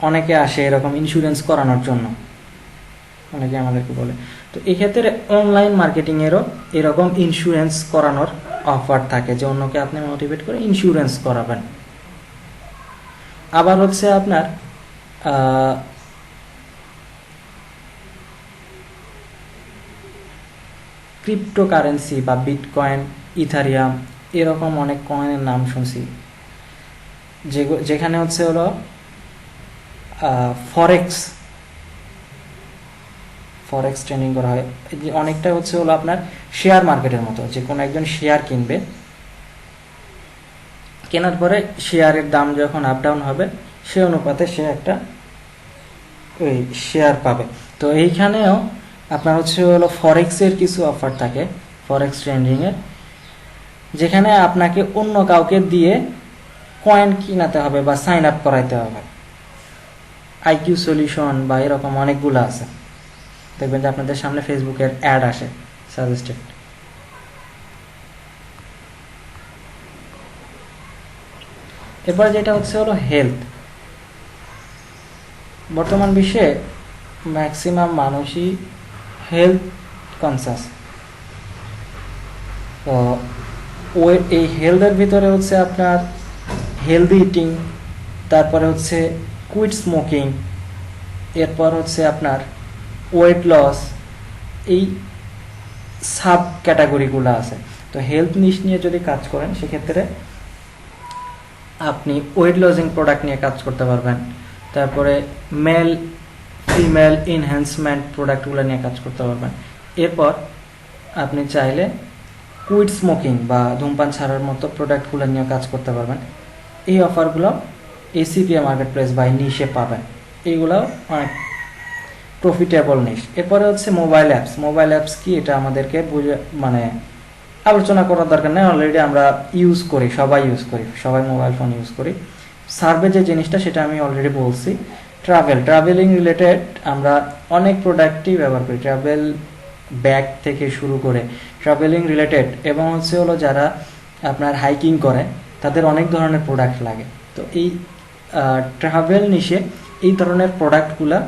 অনেকে আসে এরকম ইন্স্যুরেন্স করানোর জন্য, অনেকে আমাদেরকে বলে। তো এক্ষেত্রে অনলাইন মার্কেটিংয়েরও এরকম ইন্স্যুরেন্স করানোর অফার থাকে, যে অন্যকে আপনি মোটিভেট করে ইন্স্যুরেন্স করাবেন। আবার হচ্ছে আপনার ক্রিপ্টোকারেন্সি বা বিটকয়েন, ইথারিয়াম, এরকম অনেক কয়েনের নাম শুনছি, যেখানে হচ্ছে হলো ফরেক্স ট্রেডিং করা হয়। অনেকটা হচ্ছে হলো আপনার শেয়ার মার্কেটের মতো, যে কোনো একজন শেয়ার কিনবে, কেনার পরে শেয়ারের দাম যখন আপ ডাউন হবে সে অনুপাতে সে একটা ওই শেয়ার পাবে। তো এইখানেও আপনার হচ্ছে হলো ফরেক্সের কিছু অফার থাকে, ফরেক্স ট্রেডিংয়ের, যেখানে আপনাকে অন্য কাউকে দিয়ে কয়েন কিনাতে হবে বা সাইন আপ করাইতে হবে। আইকিউ সলিউশন বা এরকম অনেকগুলো আছে, দেখবেন যে আপনাদের সামনে ফেসবুকের অ্যাড আসে সাজেস্টেড। এরপর যেটা হচ্ছে হলো হেলথ। বর্তমান বিশ্বে ম্যাক্সিমাম মানুষই হেলথ কনসাস। তো এই হেলথের ভিতরে হচ্ছে আপনার হেলদি ইটিং, তারপরে হচ্ছে কুইট স্মোকিং, এরপর হচ্ছে আপনার ওয়েট লস, এই সাব ক্যাটাগরিগুলো আছে। তো হেলথ নিশ নিয়ে যদি কাজ করেন সেক্ষেত্রে আপনি ওয়েট লসিং প্রোডাক্ট নিয়ে কাজ করতে পারবেন, তারপরে মেল ফিমেল এনহ্যান্সমেন্ট প্রোডাক্টগুলো নিয়ে কাজ করতে পারবেন। এরপর আপনি চাইলে কুইট স্মোকিং বা ধূমপান ছাড়ার মতো প্রোডাক্টগুলো নিয়ে কাজ করতে পারবেন। এই অফারগুলো এসিপিএ মার্কেট প্লেস বাই নিশে পাবেন, এইগুলো অনেক প্রফিটেবল নিশ। এরপরে হচ্ছে মোবাইল অ্যাপস। মোবাইল অ্যাপস কি, এটা আমাদেরকে বুঝে মানে আলোচনা করার দরকার নেই, অলরেডি আমরা ইউজ করি, সবাই মোবাইল ফোন ইউজ করি। সার্ভে যে জিনিসটা সেটা আমি অলরেডি বলছি। ট্রাভেলিং রিলেটেড আমরা অনেক প্রোডাক্টই ব্যবহার করি, ট্রাভেল ব্যাগ থেকে শুরু করে ট্রাভেলিং রিলেটেড, এবং হচ্ছে হলো যারা আপনার হাইকিং করে তাদের অনেক ধরনের প্রোডাক্ট লাগে। তো এই ট্রাভেল নিশে এই ধরনের প্রোডাক্টগুলো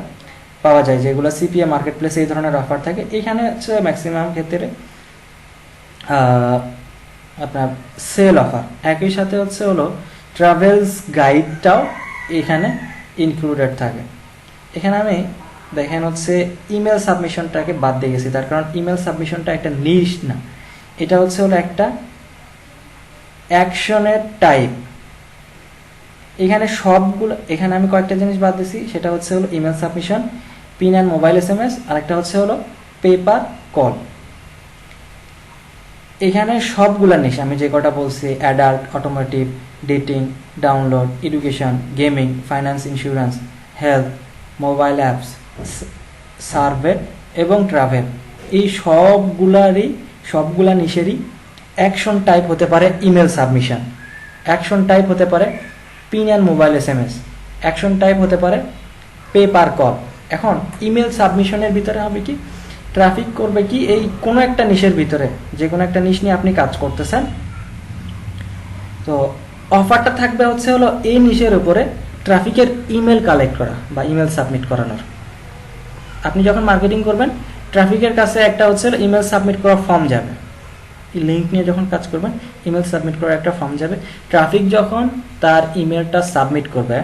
পাওয়া যায়, যেগুলো সিপিএ মার্কেট প্লেসে এই ধরনের অফার থাকে। এখানে হচ্ছে ম্যাক্সিমাম ক্ষেত্রে আপনার সেল অফার, একই সাথে হচ্ছে হলো ট্রাভেলস গাইডটাও এখানে ইনক্লুডেড থাকে। এখানে আমি দেখেন হচ্ছে ইমেল সাবমিশনটাকে বাদ দিয়ে গেছি, তার কারণ ইমেল সাবমিশনটা একটা নিশ না, এটা হচ্ছে হলো একটা অ্যাকশনের টাইপ। এখানে আমি কয়েকটা জিনিস বাদ দিছি, সেটা হচ্ছে হলো email submission, pin and mobile SMS, আরেকটা হচ্ছে হলো পেপার কল। এখানে সবগুলা নিশ আমি যে কটা বলছি, adult, automotive, dating, download, education, gaming, finance, insurance, health, mobile apps, survey এবং ট্রাভেল, এই সবগুলা নিশেরই অ্যাকশন টাইপ হতে পারে ইমেল সাবমিশন, অ্যাকশন টাইপ হতে পারে pin and mobile SMS, action type হতে পারে পেপার কল। এখন ইমেল সাবমিশনের ভিতরে হবে কি, ট্রাফিক করবে কি এই কোনো একটা নিশের ভিতরে, যে কোনো একটা নিশ নিয়ে আপনি কাজ করতেছেন, তো অফারটা থাকবে হচ্ছে হলো এই নিশের উপরে ট্রাফিকের ইমেল কালেক্ট করা বা ইমেল সাবমিট করানোর। আপনি যখন মার্কেটিং করবেন, ট্রাফিকের কাছে একটা হচ্ছে ইমেল সাবমিট করা ফর্ম যাবে, এই লিঙ্ক নিয়ে যখন কাজ করবেন ইমেল সাবমিট করার একটা ফর্ম যাবে। ট্রাফিক যখন তার ইমেলটা সাবমিট করবে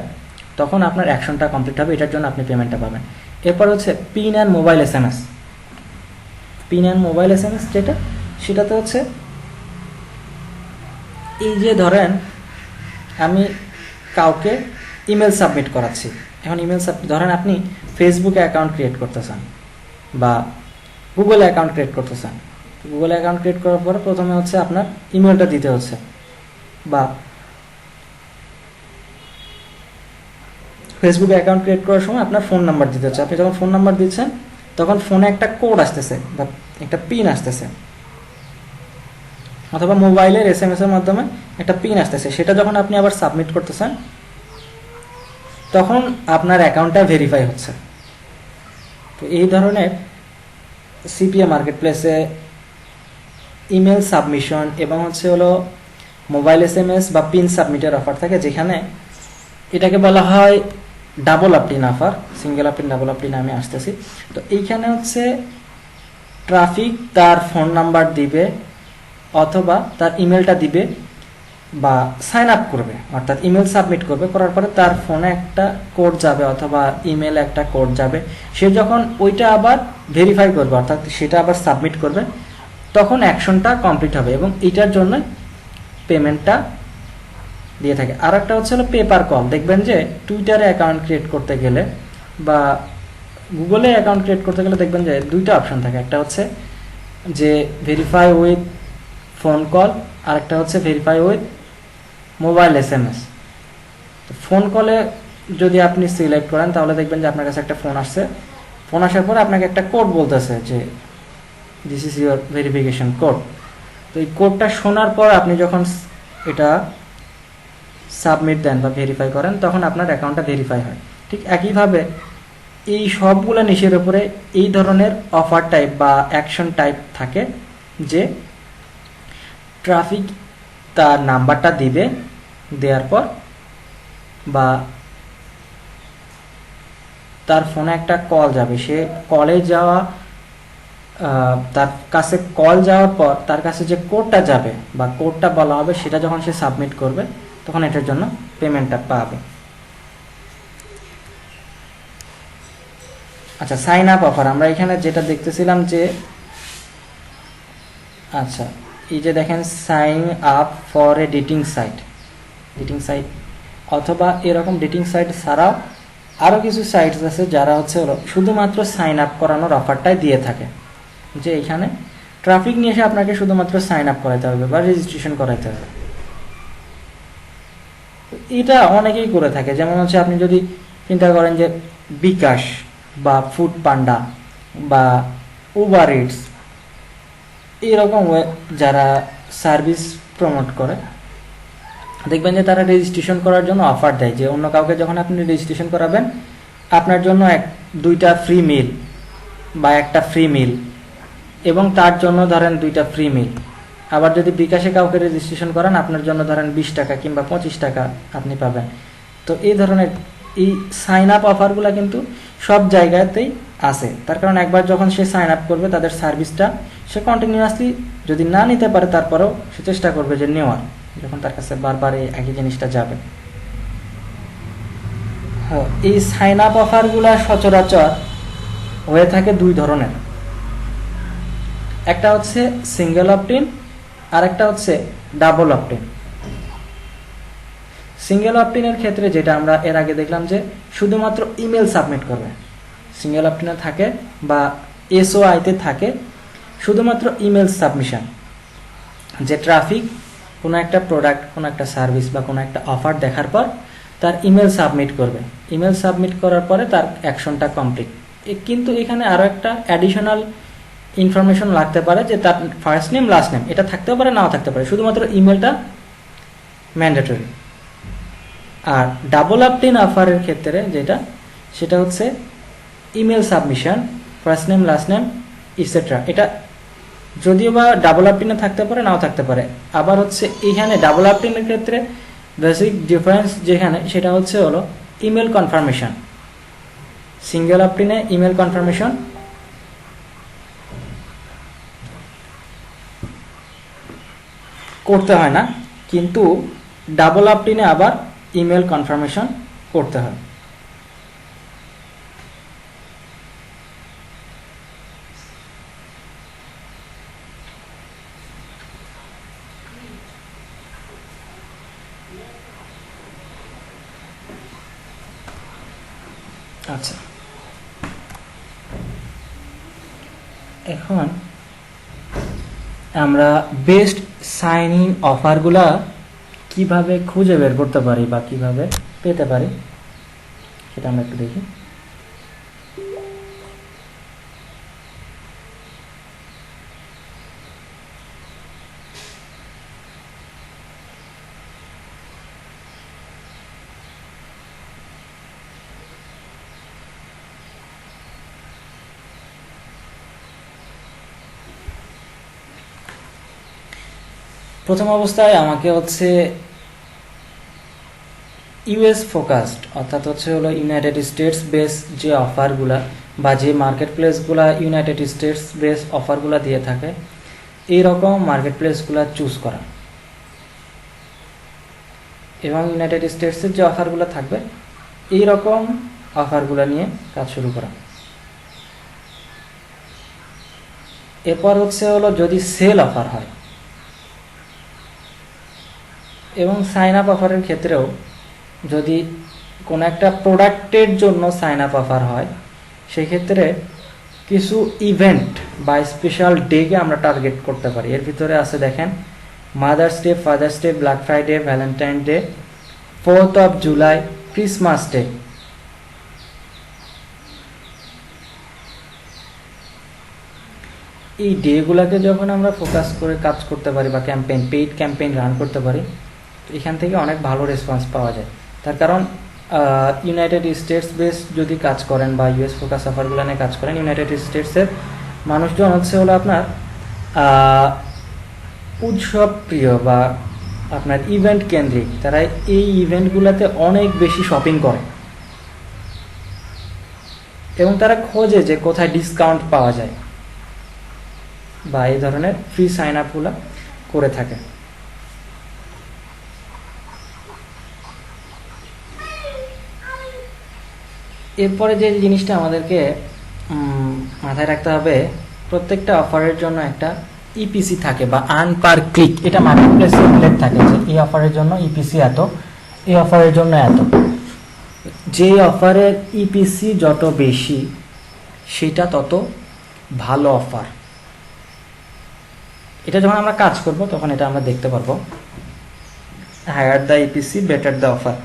তখন আপনার অ্যাকশনটা কমপ্লিট হবে, এটার জন্য আপনি পেমেন্টটা পাবেন। এরপর হচ্ছে pin and mobile SMS। Pin and mobile SMS সেটাতে হচ্ছে এই যে ধরেন আমি কাউকে ইমেল সাবমিট করাচ্ছি, এখন ইমেল ধরেন আপনি ফেসবুকে অ্যাকাউন্ট ক্রিয়েট করতেছেন বা গুগলে অ্যাকাউন্ট ক্রিয়েট করতেছেন। গুগলে অ্যাকাউন্ট ক্রিয়েট করার পরে প্রথমে হচ্ছে আপনার ইমেলটা দিতে হচ্ছে, বা ফেসবুকে অ্যাকাউন্ট ক্রিয়েট করার সময় আপনার ফোন নাম্বার দিতে হচ্ছে। আপনি যখন ফোন নাম্বার দিচ্ছেন তখন ফোনে একটা কোড আসতেছে বা একটা পিন আসতেছে, অথবা মোবাইলের SMS এর মাধ্যমে একটা পিন আসতেছে, সেটা যখন আপনি আবার সাবমিট করতেছেন তখন আপনার অ্যাকাউন্টটা ভেরিফাই হচ্ছে। তো এই ধরনের সিপিএ মার্কেটপ্লেসে ইমেল সাবমিশন এবং হলো মোবাইল SMS বা পিন সাবমিটের অফার থাকে, যেখানে এটাকে বলা হয় ডাবল আপটিন অফার। সিঙ্গেল আপটিন, ডাবল আপটিন আমি আসতেছি। তো এইখানে ট্রাফিক তার ফোন নাম্বার দিবে অথবা তার ইমেলটা দিবে বা সাইন আপ করবে, অর্থাৎ ইমেল সাবমিট করবে, করার পরে তার ফোনে একটা কোড যাবে অথবা ইমেলে একটা কোড যাবে। সে যখন ওইটা আবার ভেরিফাই করবে, অর্থাৎ সেটা আবার সাবমিট করবে, তখন অ্যাকশনটা কমপ্লিট হবে এবং এটার জন্য পেমেন্টটা দিয়ে থাকে। আর একটা হলো পেপার কল। দেখবেন যে টুইটারে অ্যাকাউন্ট ক্রিয়েট করতে গেলে বা গুগলে অ্যাকাউন্ট ক্রিয়েট করতে গেলে দেখবেন যে দুইটা অপশন থাকে, একটা যে ভেরিফাই উইথ ফোন কল, আর একটা ভেরিফাই উইথ মোবাইল SMS। তো ফোন কলে যদি আপনি সিলেক্ট করেন তাহলে দেখবেন যে আপনার কাছে একটা ফোন আসছে, ফোন আসার পরে আপনাকে একটা কোড বলতেছে যে this is your verification code. তো এই কোডটা শোনার পর আপনি যখন এটা সাবমিট দেন বা ভেরিফাই করেন তখন আপনার অ্যাকাউন্টটা ভেরিফাই হয়। ঠিক একইভাবে এই সবগুলো নিশের উপরে এই ধরনের অফার টাইপ বা অ্যাকশন টাইপ থাকে, যে ট্রাফিক তার নাম্বারটা দিবে, দেওয়ার পর বা তার ফোনে একটা কল যাবে, সে কলে যাওয়া তার কাছে কল যাওয়ার পর তার কাছে যে কোডটা যাবে বা কোডটা বলা হবে, সেটা যখন সে সাবমিট করবে তখন এটার জন্য পেমেন্টটা পাবে। আচ্ছা, সাইন আপ অফার আমরা এখানে যেটা দেখতেছিলাম যে আচ্ছা এই যে দেখেন sign up for a dating site অথবা এরকম ডেটিং সাইট ছাড়াও আরও কিছু সাইটস আছে যারা শুধুমাত্র সাইন আপ করানোর অফারটাই দিয়ে থাকে, যে এখানে ট্রাফিক নিয়ে এসে আপনাকে শুধুমাত্র সাইন আপ করাতে হবে বা রেজিস্ট্রেশন করাতে হবে। এটা অনেকেই করে থাকে, যেমন আপনি যদি চিন্তা করেন যে বিকাশ বা ফুড পান্ডা বা উবার ইটস, এইরকম যারা সার্ভিস প্রমোট করে, দেখবেন যে তারা রেজিস্ট্রেশন করার জন্য অফার দেয়, যে অন্য কাউকে যখন আপনি রেজিস্ট্রেশন করাবেন আপনার জন্য দুইটা ফ্রি মিল বা একটা ফ্রি মিল, এবং তার জন্য ধরেন 2টা ফ্রি মিল। আবার যদি বিকাশে কাউকে রেজিস্ট্রেশন করেন আপনার জন্য ধরেন 20 টাকা কিংবা 25 টাকা আপনি পাবেন। তো এই ধরনের এই সাইন আপ অফারগুলো কিন্তু সব জায়গাতেই আছে, তার কারণ একবার যখন সে সাইন আপ করবে তাদের সার্ভিসটা সে কন্টিনিউয়াসলি যদি না নিতে পারে তারপরেও সে চেষ্টা করবে যে নেওয়ার, যখন তার কাছে বারবার এই একই জিনিসটা যাবে। এই সাইন আপ অফারগুলো সচরাচর হয়ে থাকে দুই ধরনের, একটা সিঙ্গেল অপটিন আর একটা ডাবল অপটিন। সিঙ্গেল অপটিনের ক্ষেত্রে যেটা আমরা এর আগে দেখলাম যে শুধুমাত্র ইমেল সাবমিট করবে, সিঙ্গেল অপটিনে থাকে বা SOI-তে থাকে শুধুমাত্র ইমেল সাবমিশন, যে ট্রাফিক কোনো একটা প্রোডাক্ট, কোনো একটা সার্ভিস বা কোনো একটা অফার দেখার পর তার ইমেল সাবমিট করবে, ইমেল সাবমিট করার পরে তার অ্যাকশনটা কমপ্লিট। কিন্তু এখানে আরও একটা অ্যাডিশনাল ইনফরমেশন লাগতে পারে, যে তার ফার্স্ট নেম লাস্ট নেম এটা থাকতেও পারে নাও থাকতে পারে, শুধুমাত্র ইমেলটা ম্যান্ডেটরি। আর ডাবল অপটিন অফারের ক্ষেত্রে সেটা email submission, first name last name et cetera, এটা যদিও বা ডাবল অপটিনে থাকতে পারে নাও থাকতে পারে। আবার এখানে ডাবল অপটিনের ক্ষেত্রে বেসিক ডিফারেন্স যেখানে সেটা হলো ইমেল কনফার্মেশন। সিঙ্গেল অপটিনে ইমেল কনফার্মেশন করতে হয় না, কিন্তু ডাবল অপটিনে আবার ইমেল কনফার্মেশন করতে হয়। আচ্ছা, এখন আমরা বেস্ট সাইন ইন অফারগুলা কিভাবে খুঁজে বের করতে পারি বা কিভাবে পেতে পারি সেটা আমরা একটু দেখি। প্রথম অবস্থায় আমাকে হচ্ছে ইউএস ফোকাসড, অর্থাৎ হচ্ছে হলো ইউনাইটেড স্টেটস বেস যে অফারগুলা বা যে মার্কেট প্লেসগুলা ইউনাইটেড স্টেটস বেস অফারগুলা দিয়ে থাকে এইরকম মার্কেট প্লেসগুলা চুজ করা এবং ইউনাইটেড স্টেটসের যে অফারগুলো থাকবে এই রকম অফারগুলো নিয়ে কাজ শুরু করা। এরপর হচ্ছে হলো যদি সেল অফার হয় এবং সাইন আপ অফারের ক্ষেত্রেও যদি কোনো একটা প্রোডাক্টের জন্য সাইন আপ অফার হয় সেক্ষেত্রে কিছু ইভেন্ট বা স্পেশাল ডেকে আমরা টার্গেট করতে পারি। এর ভিতরে আছে দেখেন mother's day, father's day, black Friday, Valentine day, 4th of July, Christmas day. এই ডেগুলোকে যখন আমরা ফোকাস করে কাজ করতে পারি বা ক্যাম্পেইন, পেইড ক্যাম্পেইন রান করতে পারি, এখান থেকে অনেক ভালো রেসপন্স পাওয়া যায়। তার কারণ ইউনাইটেড স্টেটস বেস যদি কাজ করেন বা ইউএস ফোকাস অফারগুলো নিয়ে কাজ করেন, ইউনাইটেড স্টেটসের মানুষজন হচ্ছে হলো আপনার উৎসব প্রিয় বা আপনার ইভেন্ট কেন্দ্রিক, তারা এই ইভেন্টগুলোতে অনেক বেশি শপিং করে এবং তারা খোঁজে যে কোথায় ডিসকাউন্ট পাওয়া যায় বা এই ধরনের ফ্রি সাইন আপগুলো করে থাকে। এরপরে যে জিনিসটা আমাদেরকে মাথায় রাখতে হবে, প্রত্যেকটা অফারের জন্য একটা ইপিসি থাকে বা আর্ন পার ক্লিক, এটা মার্কেট প্লেসে উল্লেখ থাকে যে এই অফারের জন্য ইপিসি এত, এই অফারের জন্য এত। যে অফারের ইপিসি যত বেশি সেটা তত ভালো অফার। এটা যখন আমরা কাজ করব তখন এটা আমরা দেখতে পারবো। Higher the EPC better the offer.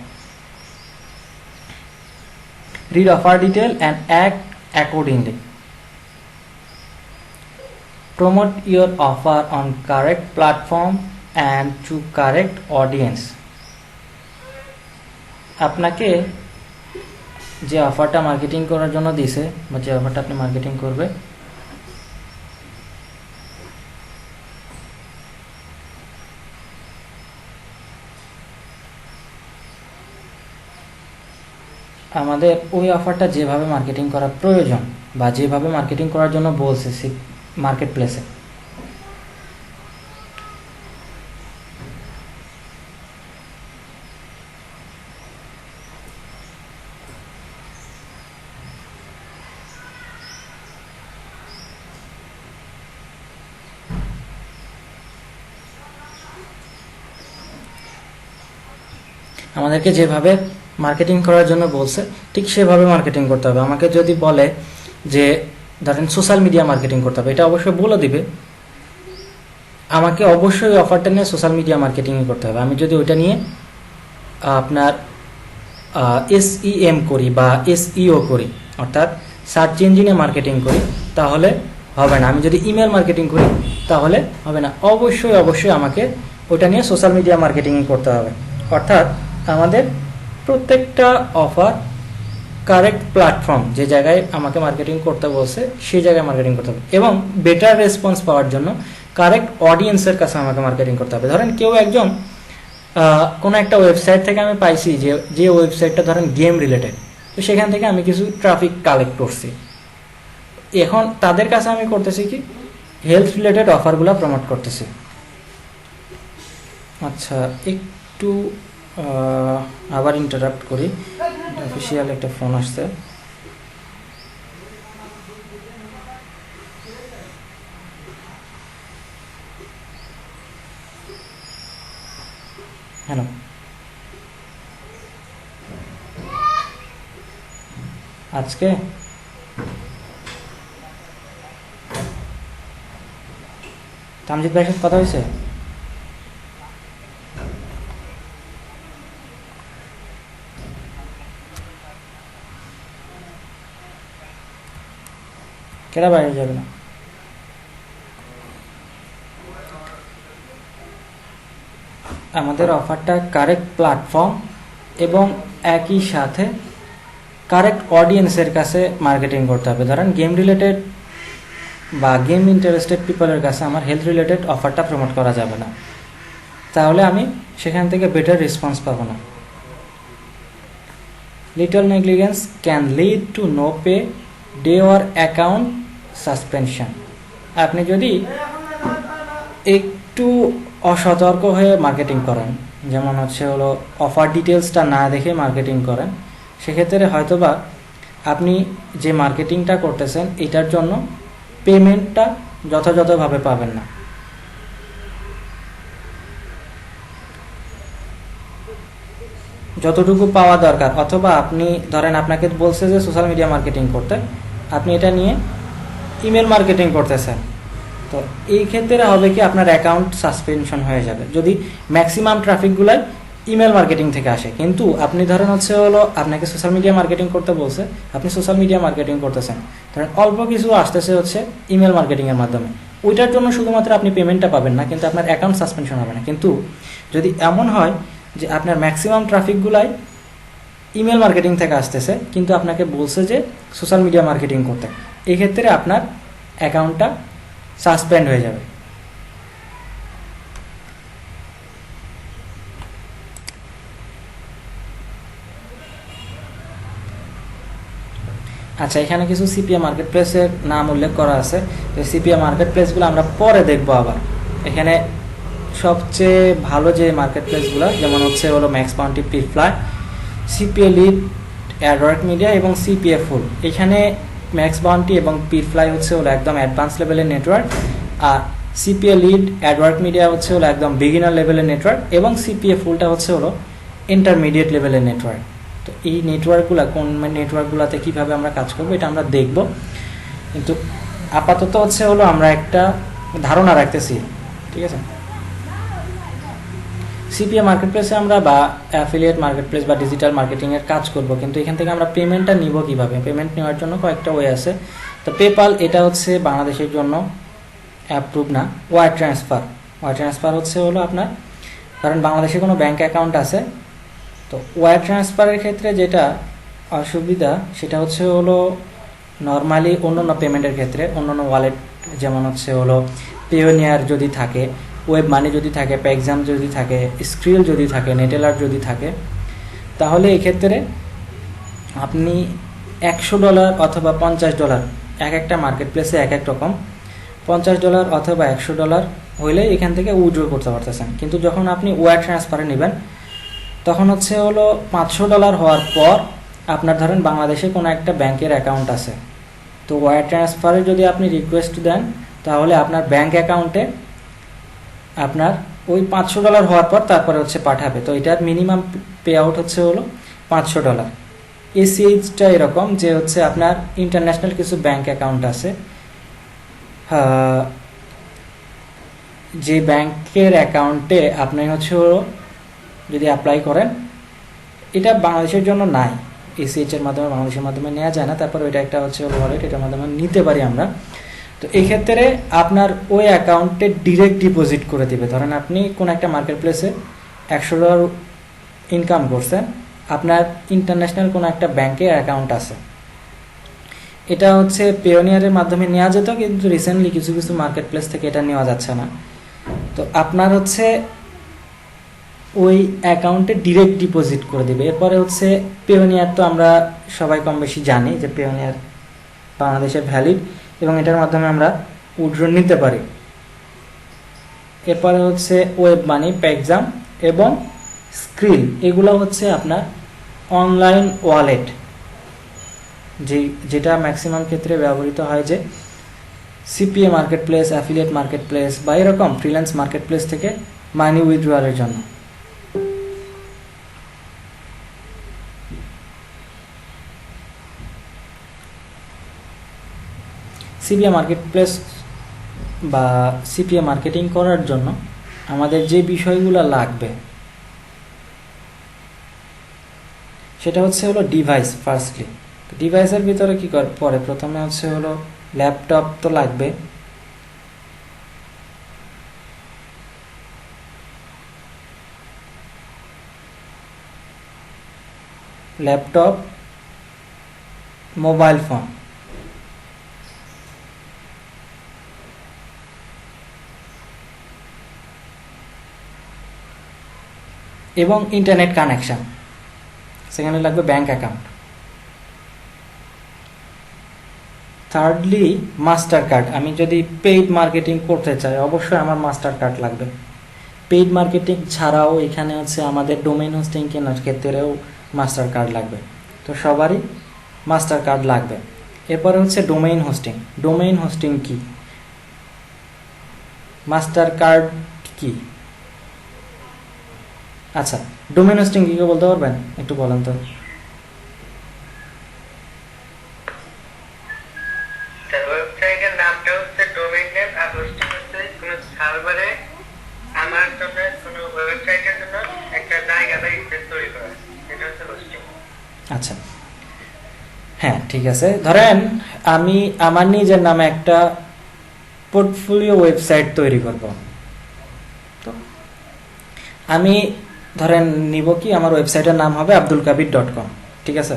Read offer detail and act accordingly. Promote your offer on correct platform and to correct audience. আপনাকে যে অফারটা মার্কেটিং করার জন্য দিছে বা যে অফারটা আপনি মার্কেটিং করবে আমাদের ওই অফারটা যেভাবে মার্কেটিং করা প্রয়োজন বা যেভাবে মার্কেটিং করার জন্য বলছে সে মার্কেট প্লেসে, আমাদেরকে যেভাবে মার্কেটিং করার জন্য বলছে ঠিক সেভাবে মার্কেটিং করতে হবে। আমাকে যদি বলে যে ধরেন সোশ্যাল মিডিয়া মার্কেটিং করতে হবে, এটা অবশ্যই বলে দিবে, আমাকে অবশ্যই অফারটা নিয়ে সোশ্যাল মিডিয়া মার্কেটিংই করতে হবে। আমি যদি ওইটা নিয়ে আপনার এসইএম করি বা এসইও করি, অর্থাৎ সার্চ ইঞ্জিনে মার্কেটিং করি, তাহলে হবে না। আমি যদি ইমেল মার্কেটিং করি তাহলে হবে না। অবশ্যই অবশ্যই আমাকে ওইটা নিয়ে সোশ্যাল মিডিয়া মার্কেটিংই করতে হবে। অর্থাৎ আমাদের প্রত্যেকটা অফার কারেক্ট প্ল্যাটফর্ম, যে জায়গায় আমাকে মার্কেটিং করতে বলছে সেই জায়গায় মার্কেটিং করতে হবে এবং বেটার রেসপন্স পাওয়ার জন্য কারেক্ট অডিয়েন্সের কাছে আমাকে মার্কেটিং করতে হবে। ধরেন কেউ একজন কোনো একটা ওয়েবসাইট থেকে আমি পাইছি যে ওয়েবসাইটটা ধরেন গেম রিলেটেড, তো সেখান থেকে আমি কিছু ট্রাফিক কালেক্ট করছি। এখন তাদের কাছে আমি করতেছি কি হেলথ রিলেটেড অফারগুলো প্রমোট করতেছি। আচ্ছা, একটু আবার ইন্টারাপ্ট করি, অফিসিয়াল একটা ফোন আসছে। হ্যালো, আজকে তামজিৎ ভাইয়ের সাথে কথা হয়েছে? কেরা বাইরে যাবে না? আমাদের অফারটা কারেক্ট প্ল্যাটফর্ম এবং একই সাথে কারেক্ট অডিয়েন্সের কাছে মার্কেটিং করতে হবে। ধরেন গেম রিলেটেড বা গেম ইন্টারেস্টেড পিপলের কাছে আমার হেলথ রিলেটেড অফারটা প্রমোট করা যাবে না। তাহলে আমি সেখান থেকে বেটার রেসপন্স পাবো না। Little negligence can lead to know pay, day or account suspension. আপনি যদি একটু অসতর্ক হয়ে মার্কেটিং করেন, যেমন হলো অফার ডিটেলসটা না দেখে মার্কেটিং করেন, সেক্ষেত্রে হয়তোবা আপনি যে মার্কেটিংটা করতেছেন এটার জন্য পেমেন্টটা যথাযথভাবে পাবেন না। যতটুকু পাওয়া দরকার, অথবা আপনি ধরেন আপনাকে বলছে যে সোশ্যাল মিডিয়া মার্কেটিং করতে, আপনি এটা নিয়ে ইমেল মার্কেটিং করতেছেন, তো এই ক্ষেত্রে হবে কি আপনার অ্যাকাউন্ট সাসপেনশন হয়ে যাবে যদি ম্যাক্সিমাম ট্রাফিকগুলাই ইমেল মার্কেটিং থেকে আসে। কিন্তু আপনি ধরেন আপনাকে সোশ্যাল মিডিয়া মার্কেটিং করতে বলছে, আপনি সোশ্যাল মিডিয়া মার্কেটিং করতেছেন, ধরেন অল্প কিছু আসতেছে ইমেল মার্কেটিংয়ের মাধ্যমে, ওইটার জন্য শুধুমাত্র আপনি পেমেন্টটা পাবেন না, কিন্তু আপনার অ্যাকাউন্ট সাসপেনশন হবে না। কিন্তু যদি এমন হয় যে আপনার ম্যাক্সিমাম ট্রাফিকগুলাই ইমেল মার্কেটিং থেকে আসতেছে, কিন্তু আপনাকে বলছে যে সোশ্যাল মিডিয়া মার্কেটিং করতে, এই ক্ষেত্রে আপনার অ্যাকাউন্টটা সাসপেন্ড হয়ে যাবে। আচ্ছা, এখানে কিছু সিপিএ মার্কেট প্লেসের নাম উল্লেখ করা আছে, তো সিপিএ মার্কেট প্লেসগুলো আমরা পরে দেখবো। আবার এখানে সবচেয়ে ভালো যে মার্কেট প্লেসগুলো যেমন Max Bounty, Peerfly, CPA Lead, AdWork Media এবং সিপিএ ফুল। এখানে ম্যাক্স বাউন্টি এবং পিফ্লাই একদম অ্যাডভান্স লেভেলের নেটওয়ার্ক, আর সিপিএ লিড, অ্যাডওয়ার্ক মিডিয়া একদম বিগিনার লেভেলের নেটওয়ার্ক, এবং সিপিএ ফুলটা ইন্টারমিডিয়েট লেভেলের নেটওয়ার্ক। তো এই নেটওয়ার্কগুলো কোন নেটওয়ার্কগুলোতে কীভাবে আমরা কাজ করবো এটা আমরা দেখব, কিন্তু আপাতত আমরা একটা ধারণা রাখতেছি, ঠিক আছে। সিপিএ মার্কেট প্লেসে আমরা বা অ্যাফিলিয়েট মার্কেট প্লেস বা ডিজিটাল মার্কেটিংয়ের কাজ করব, কিন্তু এখান থেকে আমরা পেমেন্টটা নিব কীভাবে? পেমেন্ট নেওয়ার জন্য কয়েকটা ওয়ে আছে। তো পেপাল এটা বাংলাদেশের জন্য অ্যাপ্রুভ না। ওয়ায়ার ট্রান্সফার আপনার কারণ বাংলাদেশে কোনো ব্যাঙ্ক অ্যাকাউন্ট আছে, তো ওয়ায়ার ট্রান্সফারের ক্ষেত্রে যেটা অসুবিধা সেটা নর্মালি অন্যান্য পেমেন্টের ক্ষেত্রে অন্যান্য ওয়ালেট যেমন পেওনিয়ার যদি থাকে, ওয়েব মানি যদি থাকে, পেক্সাম যদি থাকে, স্ক্রিল যদি থাকে, নেটেলার যদি থাকে, তাহলে এক্ষেত্রে আপনি $100 অথবা $50 এক একটা মার্কেট প্লেসে এক এক রকম, $50 অথবা $100 হইলে এখান থেকে উইথড্র করতে পারতেছেন। কিন্তু যখন আপনি ওয়ায়ার ট্রান্সফারে নেবেন তখন $500 হওয়ার পর আপনার ধরেন বাংলাদেশে কোনো একটা ব্যাংকের অ্যাকাউন্ট আছে, তো ওয়ায়ার ট্রান্সফারে যদি আপনি রিকোয়েস্ট দেন তাহলে আপনার ব্যাংক অ্যাকাউন্টে আপনার ওই $500 হওয়ার পর তারপরে পাঠাবে। তো এটার মিনিমাম পে আউট $500। এসিএইচটা এরকম যে আপনার ইন্টারন্যাশনাল কিছু ব্যাংক অ্যাকাউন্ট আছে, যে ব্যাংকের অ্যাকাউন্টে আপনি যদি অ্যাপ্লাই করেন, এটা বাংলাদেশের জন্য নাই, এসিএইচ এর মাধ্যমে বাংলাদেশের মাধ্যমে নেওয়া যায় না, তারপর ওইটা একটা ওয়ালেট, এটার মাধ্যমে নিতে পারি আমরা। তো এই ক্ষেত্রে আপনার ওই অ্যাকাউন্টে ডিরেক্ট ডিপোজিট করে দিবে। ধরেন আপনি কোন একটা মার্কেট প্লেসে $100 ইনকাম করছেন, আপনার ইন্টারন্যাশনাল কোনো একটা ব্যাংকে অ্যাকাউন্ট আছে, এটা পেওনিয়ারের মাধ্যমে নেওয়া যেত, কিন্তু রিসেন্টলি কিছু কিছু মার্কেট প্লেস থেকে এটা নেওয়া যাচ্ছে না। তো আপনার ওই অ্যাকাউন্টে ডিরেক্ট ডিপোজিট করে দিবে। এরপরে পেওনিয়ার তো আমরা সবাই কম বেশি জানি যে পেওনিয়ার বাংলাদেশের ভ্যালিড এবং এটার মাধ্যমে আমরা উইথড্র নিতে পারি। এরপরে ওয়েব মানি, পেক্সাম এবং স্ক্রিল, এগুলো আপনার অনলাইন ওয়ালেট, যেটা ম্যাক্সিমাম ক্ষেত্রে ব্যবহৃত হয় যে CPA market place, affiliate market place বা এরকম ফ্রিল্যান্স মার্কেট প্লেস থেকে মানি উইথড্রয়ালের জন্য। সিপিএ মার্কেট প্লেস বা সিপিএ মার্কেটিং করার জন্য আমাদের যে বিষয়গুলো লাগবে সেটা ডিভাইস। ফার্স্টলি ডিভাইসের ভিতরে কি পরে প্রথমে ল্যাপটপ তো লাগবে, ল্যাপটপ, মোবাইল ফোন, এবং ইন্টারনেট কানেকশন, সেখানে লাগবে bank account. Thirdly master card, আমি যদি পেইড মার্কেটিং করতে চাই অবশ্যই আমার মাস্টার কার্ড লাগবে। পেইড মার্কেটিং ছাড়াও এখানে হচ্ছে আমাদের ডোমেইন হোস্টিং কেনার ক্ষেত্রেও মাস্টার কার্ড লাগবে, তো সবারই মাস্টার কার্ড লাগবে। এরপরে হচ্ছে ডোমেইন হোস্টিং। ডোমেইন হোস্টিং কি, মাস্টার কার্ড কি? আচ্ছা, ডোমেইন হোস্টিং কি বলতে পারবেন, একটু বলেন তো। ওয়েবসাইটের নামটা হচ্ছে ডোমেইন নেম, আর হোস্টিং হচ্ছে কোনো সার্ভারে আমার জন্য কোনো ওয়েবসাইটের জন্য একটা জায়গা বা স্পেস তৈরি করা, এটা হচ্ছে হোস্টিং। আচ্ছা, হ্যাঁ ঠিক আছে। ধরেন আমি আমার নিজের নামে একটা পোর্টফোলিও ওয়েবসাইট তৈরি করব, তো আমি ধরেন নিব কি, আমার ওয়েবসাইটের নাম হবে abdulkabir.com, ঠিক আছে।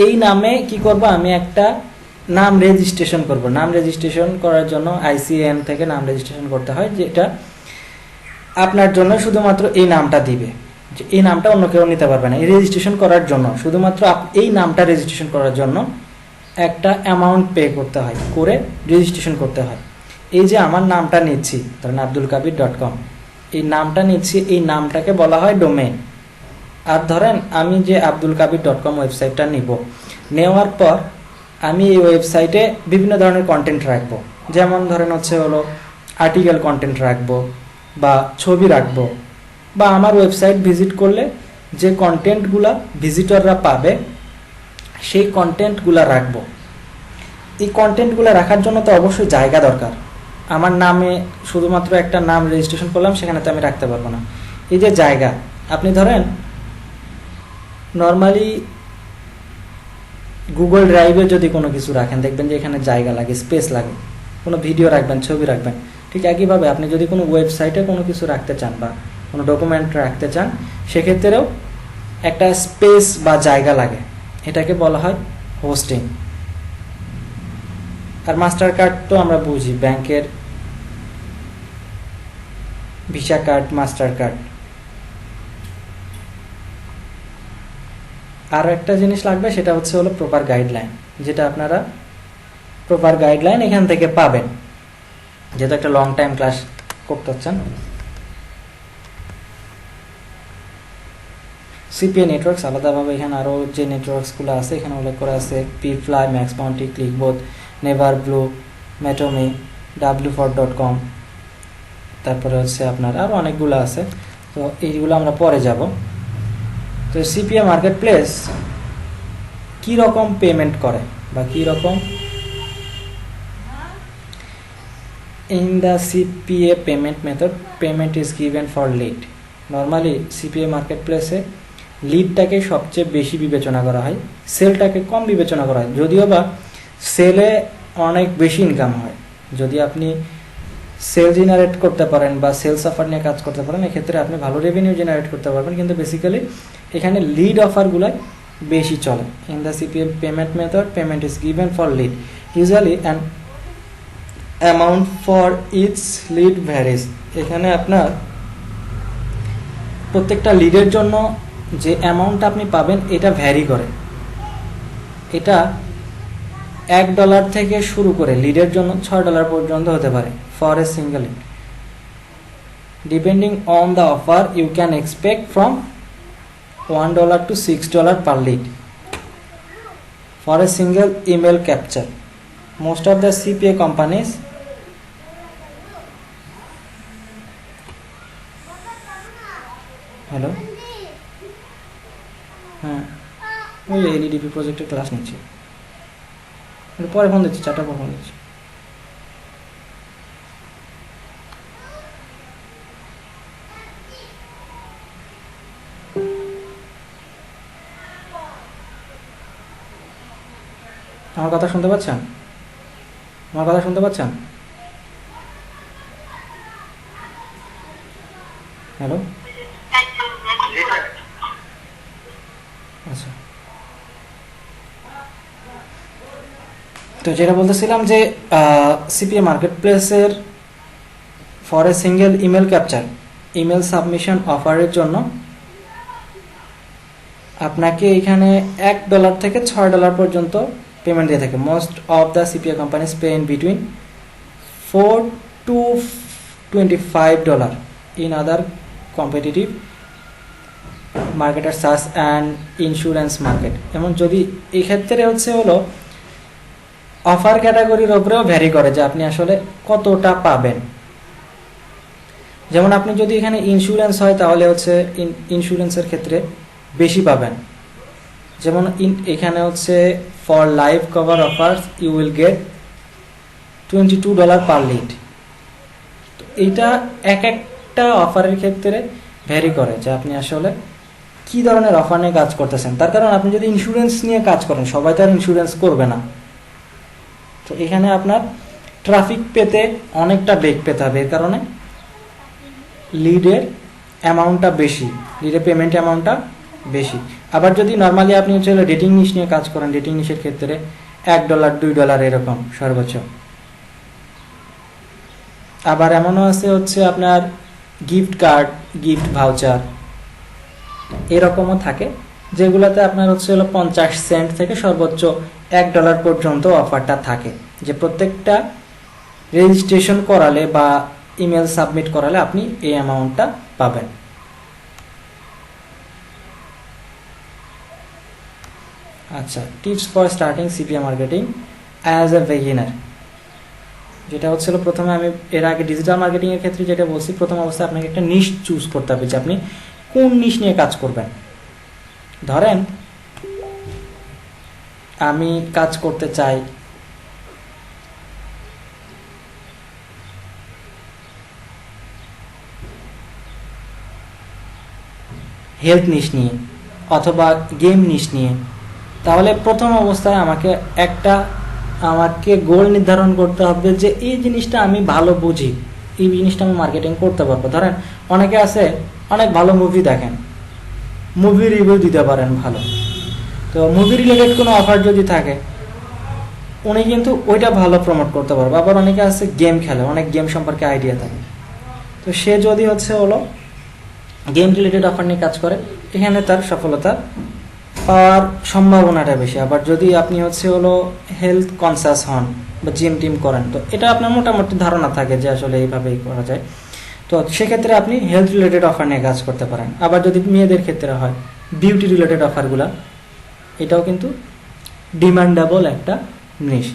এই নামে কি করব, আমি একটা নাম রেজিস্ট্রেশন করব। নাম রেজিস্ট্রেশন করার জন্য ICANN থেকে নাম রেজিস্ট্রেশন করতে হয়, যেটা আপনার জন্য শুধুমাত্র এই নামটা দিবে, যে এই নামটা অন্য কেউ নিতে পারবে না। এই রেজিস্ট্রেশন করার জন্য শুধুমাত্র এই নামটা রেজিস্ট্রেশন করার জন্য একটা অ্যামাউন্ট পে করতে হয়, করে রেজিস্ট্রেশন করতে হয়। এই যে আমার নামটা নিচ্ছি, ধরেন abdulkabir.com, এই নামটা নিচ্ছি, এই নামটাকে বলা হয় ডোমেইন। আর ধরেন আমি যে abdulkabir.com ওয়েবসাইটটা নিব, নেওয়ার পর আমি এই ওয়েবসাইটে বিভিন্ন ধরনের কন্টেন্ট রাখবো, যেমন ধরেন হচ্ছে হলো আর্টিকেল কন্টেন্ট রাখবো, বা ছবি রাখবো, বা আমার ওয়েবসাইট ভিজিট করলে যে কন্টেন্টগুলা ভিজিটররা পাবে সেই কন্টেন্টগুলা রাখবো। এই কন্টেন্টগুলো রাখার জন্য তো অবশ্যই জায়গা দরকার। আমার নামে শুধুমাত্র একটা নাম রেজিস্ট্রেশন করলাম, সেখানে তো আমি রাখতে পারবো না। এই যে জায়গা, আপনি ধরেন নর্মালি গুগল ড্রাইভে যদি কোনো কিছু রাখেন, দেখবেন যে এখানে জায়গা লাগে, স্পেস লাগে। কোনো ভিডিও রাখবেন, ছবি রাখবেন, ঠিক একইভাবে আপনি যদি কোনো ওয়েবসাইটে কোনো কিছু রাখতে চান বা কোনো ডকুমেন্ট রাখতে চান, সেক্ষেত্রেও একটা স্পেস বা জায়গা লাগে, এটাকে বলা হয় হোস্টিং। আর মাস্টার কার্ড তো আমরা বুঝি, ব্যাংকের ভিসা কার্ড, মাস্টার কার্ড। আর একটা জিনিস লাগবে, সেটা হচ্ছে হলো প্রপার গাইডলাইন, যেটা আপনারা প্রপার গাইডলাইন এখান থেকে পাবেন, যেহেতু একটা লং টাইম ক্লাস করতে হচ্ছেন। সিপিএ নেটওয়ার্কস আলাদাভাবে এখানে আরও যে নেটওয়ার্কসগুলো আছে এখানে উল্লেখ করা আছে, Peerfly, Max Bounty, ClickBooth, Never Blue, মেটোমি, w4.com, তারপরে হচ্ছে আপনার আরও অনেকগুলো আছে, তো এইগুলো আমরা পরে যাব। তো সিপিএ মার্কেট প্লেস কী রকম পেমেন্ট করে বা কী রকম, in the CPA payment method payment is given for lead. Normally CPA market প্লেসে লিডটাকে সবচেয়ে বেশি বিবেচনা করা হয়, সেলটাকে কম বিবেচনা করা হয়। যদিও বা সেলে অনেক বেশি ইনকাম হয়, যদি আপনি সেল জেনারেট করতে পারেন বা সেলস অফার নিয়ে কাজ করতে পারেন, এক্ষেত্রে আপনি ভালো রেভিনিউ জেনারেট করতে পারবেন। কিন্তু বেসিক্যালি এখানে লিড অফারগুলো বেশি চলে। In the CPA payment method payment is given for lead, usually an amount for its lead varies. এখানে আপনার প্রত্যেকটা লিডের জন্য যে অ্যামাউন্ট আপনি পাবেন এটা ভ্যারি করে। এটা $1 থেকে শুরু করে লিডের জন্য $6 পর্যন্ত হতে পারে for a single lead. Depending on the offer you can expect from $1 to $6 per lead for a single email capture. Most of the CPA companies hello, হ্যাঁ ওই এলইডিপি প্রজেক্টের ক্লাস নিচ্ছি, পরে ফোন দিচ্ছি, 4টার পর ফোন দিচ্ছি। আমার কথা শুনতে পাচ্ছেন? আমার কথা শুনতে পাচ্ছেন? হ্যালো, আচ্ছা। তো যেটা বলতেছিলাম যে সিপিএ মার্কেট প্লেসের for a single email capture email submission অফারের জন্য আপনাকে এখানে $1 থেকে $6 পর্যন্ত পেমেন্ট দিয়ে থাকে। Most of the CPA companies pay in between $4 to $25 in other competitive marketers such and insurance market। এমন যদি এই ক্ষেত্রে হলো অফার ক্যাটাগরির উপরেও ভ্যারি করে যে আপনি আসলে কতটা পাবেন। যেমন আপনি যদি এখানে ইন্স্যুরেন্স হয় তাহলে ইন্স্যুরেন্সের ক্ষেত্রে বেশি পাবেন। যেমন এখানে for life cover offers you will get $22 per lead. তো এইটা এক একটা অফারের ক্ষেত্রে ভ্যারি করে যে আপনি আসলে কি ধরনের অফার নিয়ে কাজ করতেছেন। তার কারণ আপনি যদি ইন্স্যুরেন্স নিয়ে কাজ করেন, সবাই তো আর ইন্স্যুরেন্স করবে না। তো এখানে আপনার ট্রাফিক পেতে অনেকটা বেগ পেতে হবে, এর কারণে লিডের অ্যামাউন্টটা বেশি, লিডের পেমেন্ট অ্যামাউন্টটা বেশি। আবার যদি নর্মালি আপনি ডেটিং নিশ নিয়ে কাজ করেন, ডেটিং নিশের ক্ষেত্রে $1 $2 এরকম সর্বোচ্চ। আবার এমনও আছে আপনার গিফট কার্ড, গিফট ভাউচার এরকমও থাকে, যেগুলোতে আপনার 50 সেন্ট থেকে সর্বোচ্চ $1 পর্যন্ত অফারটা থাকে, যে প্রত্যেকটা রেজিস্ট্রেশন করালে বা ইমেল সাবমিট করালে আপনি এই অ্যামাউন্টটা পাবেন। আচ্ছা, tips for starting CPA marketing as a beginner, যেটা প্রথমে আমি এর আগে ডিজিটাল মার্কেটিং এর ক্ষেত্রে যেটা বলছি, প্রথম অবস্থায় আপনাকে একটা নিশ চুজ করতে হবে যে আপনি কোন নিশ নিয়ে কাজ করবেন। ধরেন আমি কাজ করতে চাই হেলথ নিশ নিয়ে অথবা গেম নিশ নিয়ে, তাহলে প্রথম অবস্থায় আমাকে গোল নির্ধারণ করতে হবে যে এই জিনিসটা আমি ভালো বুঝি, এই জিনিসটা আমি মার্কেটিং করতে পারবো। ধরেন অনেকে আছে অনেক ভালো মুভি দেখেন, মুভি রিভিউ দিতে পারেন ভালো, তো মুভি রিলেটেড কোনো অফার যদি থাকে উনি কিন্তু ওইটা ভালো প্রমোট করতে পারবে। আবার অনেকে আছে গেম খেলে, অনেক গেম সম্পর্কে আইডিয়া থাকে, তো সে যদি গেম রিলেটেড অফার নিয়ে কাজ করে, এখানে তার সফলতা পাওয়ার সম্ভাবনাটা বেশি। আবার যদি আপনি হেলথ কনসাস হন বা জিম টিম করেন, তো এটা আপনার মোটামুটি ধারণা থাকে যে আসলে এইভাবেই করা যায়, তো সেক্ষেত্রে আপনি হেলথ রিলেটেড অফার নিয়ে কাজ করতে পারেন। আবার যদি মেয়েদের ক্ষেত্রে হয় বিউটি রিলেটেড অফারগুলা, এটাও কিন্তু ডিমান্ডেবল একটা জিনিস।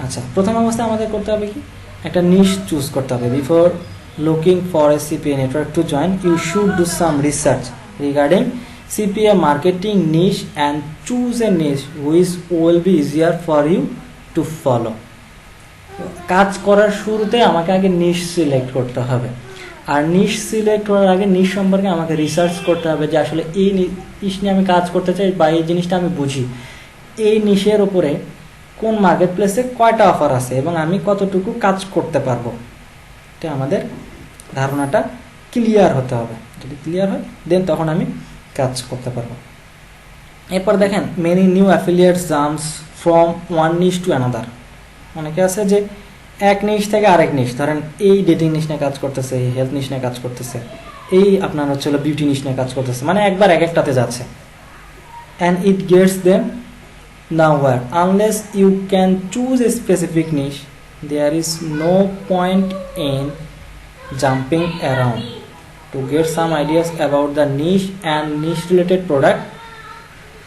আচ্ছা, প্রথম অবস্থায় আমাদের করতে হবে কি, একটা নিশ চুজ করতে হবে। Before looking for a CPA network to join, you should do some research regarding CPA marketing niche and choose a niche which will be easier for you to follow। কাজ করার শুরুতে আমাকে আগে নিশ সিলেক্ট করতে হবে, আর নিশ select করার আগে নিশ সম্পর্কে আমাকে রিসার্চ করতে হবে যে আসলে এই নিশ নিয়ে আমি কাজ করতে চাই বা এই জিনিসটা আমি বুঝি, এই নিশের উপরে কোন মার্কেট প্লেসে কয়টা অফার আছে এবং আমি কতটুকু কাজ করতে পারবো। এটা আমাদের ধারণাটা ক্লিয়ার হতে হবে। যদি ক্লিয়ার হয় দেন তখন আমি কাজ করতে পারবো। এরপর দেখেন many new affiliates jumps from one niche to another. অনেকে আছে যে এক নিশ থেকে আরেক নিশ, ধরেন এই ডেটিং নিশ নিয়ে কাজ করতেছে, এই হেলথ নিশ নিয়ে কাজ করতেছে, এই আপনার বিউটি নিশ নিয়ে কাজ করতেছে, মানে একবার এক একটাতে যাচ্ছে। And it gets them nowhere unless you can choose a specific niche. There is no point in jumping around. To get some ideas about the niche and niche related product,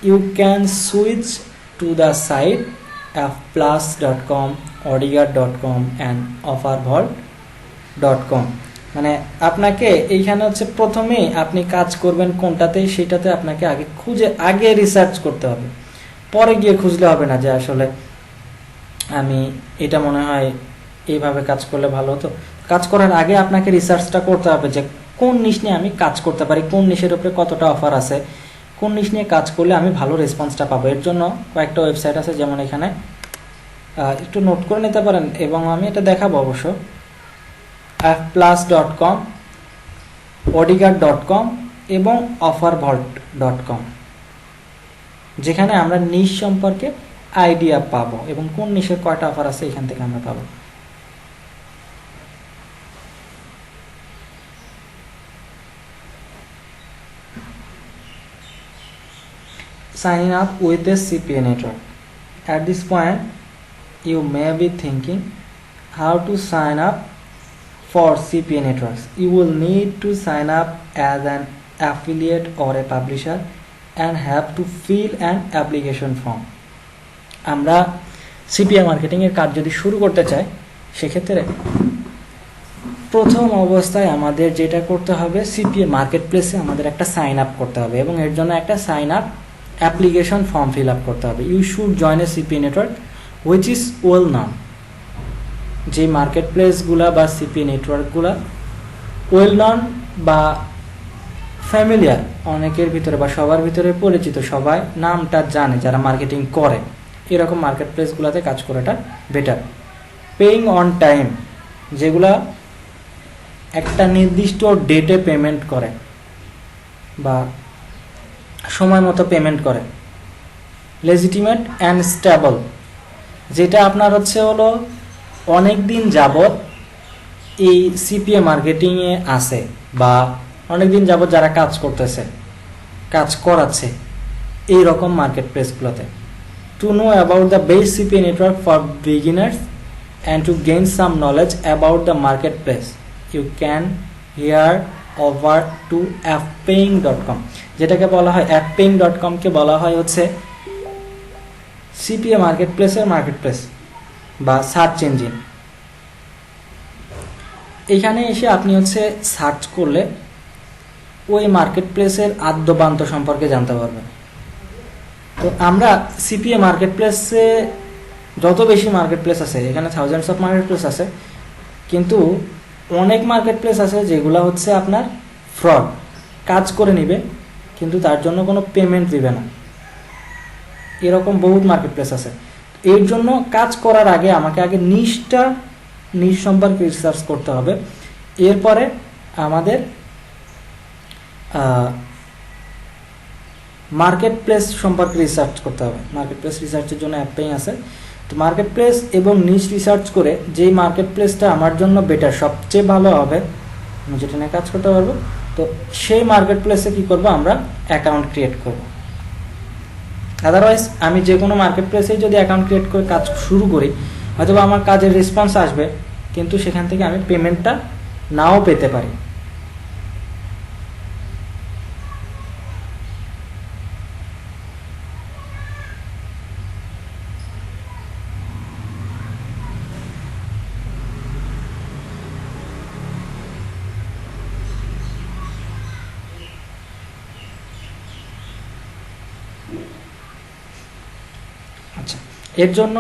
you can switch to the site fplus.com, odigard.com and offervault.com। মানে আপনাকে এইখানে প্রথমেই আপনি কাজ করবেন কোনটাতে, সেটাতে আপনাকে আগে রিসার্চ করতে হবে, পরে গিয়ে খুঁজলে হবে না যে আসলে আমি এটা মনে হয় এইভাবে কাজ করলে ভালো হতো। কাজ করার আগে আপনাকে রিসার্চটা করতে হবে যে কোন নিশ নিয়ে আমি কাজ করতে পারি, কোন নিশের উপরে কতটা অফার আছে, কোন নিশ নিয়ে কাজ করলে আমি ভালো রেসপন্সটা পাবো। এর জন্য কয়েকটা ওয়েবসাইট আছে, যেমন এখানে একটু নোট করে নিতে পারেন এবং আমি এটা দেখাবো অবশ্য, fplus.com, odigard.com এবং offervault.com, যেখানে আমরা নিশ সম্পর্কে আইডিয়া পাবো এবং কোন নিশের কয়টা অফার আছে এখান থেকে আমরা পাবো। signing up with a CPA network. At this point, you may be thinking how to sign up for CPA networks. You will need to sign up as an affiliate or a publisher and have to fill an application form. আমরা CPA marketing এর কাজ যদি শুরু করতে চাই, সেক্ষেত্রে প্রথম অবস্থায় আমাদের যেটা করতে হবে, CPA মার্কেট প্লেসে আমাদের একটা সাইন আপ করতে হবে এবং এর জন্য একটা sign up application form fill up করতে হবে। You should join a CPA network which is well known. যে মার্কেট প্লেসগুলা বা CPA নেটওয়ার্কগুলা ওয়েল নন বা ফ্যামিলিয়ার, অনেকের ভিতরে বা সবার ভিতরে পরিচিত, সবাই নামটা জানে যারা মার্কেটিং করে, এরকম মার্কেট প্লেসগুলোতে কাজ করাটা বেটার। পেইং অন টাইম, যেগুলা একটা নির্দিষ্ট ডেটে পেমেন্ট করে বা সময় মতো পেমেন্ট করে। লেজিটিমেট অ্যান্ড স্টেবল, যেটা আপনার হলো অনেক দিন যাবত এই CPA মার্কেটিংয়ে আছে বা অনেক দিন যাবত যারা কাজ করতেছে, কাজ করাচ্ছে এই রকম মার্কেট প্লেসগুলোতে। To know about the best CPA network for beginners and to gain some knowledge about the marketplace, you can here over to appaying.com, যেটাকে বলা হয় appaying.com-কে বলা হয় হচ্ছে CPA মার্কেট প্লেসের মার্কেট প্লেস বা সার্চ ইঞ্জিন। এখানে এসে আপনি সার্চ করলে ওই মার্কেট প্লেসের আদ্যপান্ত সম্পর্কে জানতে পারবেন। তো আমরা CPA মার্কেট প্লেসে যত বেশি মার্কেট প্লেস আছে, এখানে থাউজেন্ডস অফ মার্কেট প্লেস আছে, কিন্তু অনেক মার্কেট প্লেস আছে যেগুলো আপনার ফ্রড, কাজ করে নিবে কিন্তু তার জন্য কোনো পেমেন্ট দিবে না, এরকম বহুত মার্কেট প্লেস আছে। এর জন্য কাজ করার আগে আমাকে আগে নিশ সম্পর্কে রিসার্চ করতে হবে। এরপরে আমাদের মার্কেট প্লেস সম্পর্কে রিসার্চ করতে হবে। মার্কেট প্লেস রিসার্চের জন্য অ্যাপেইং আছে। তো মার্কেট প্লেস এবং নিশ রিসার্চ করে যেই মার্কেট প্লেসটা আমার জন্য বেটার, সবচেয়ে ভালো হবে, আমি যেটা নিয়ে কাজ করতে পারবো, তো সেই মার্কেট প্লেসে কী করবো, আমরা অ্যাকাউন্ট ক্রিয়েট করব। আদারওয়াইজ আমি যে কোনো মার্কেট প্লেসেই যদি অ্যাকাউন্ট ক্রিয়েট করে কাজ শুরু করি, হয়তো আমার কাজের রেসপন্স আসবে কিন্তু সেখান থেকে আমি পেমেন্টটা নাও পেতে পারি। আচ্ছা, এর জন্য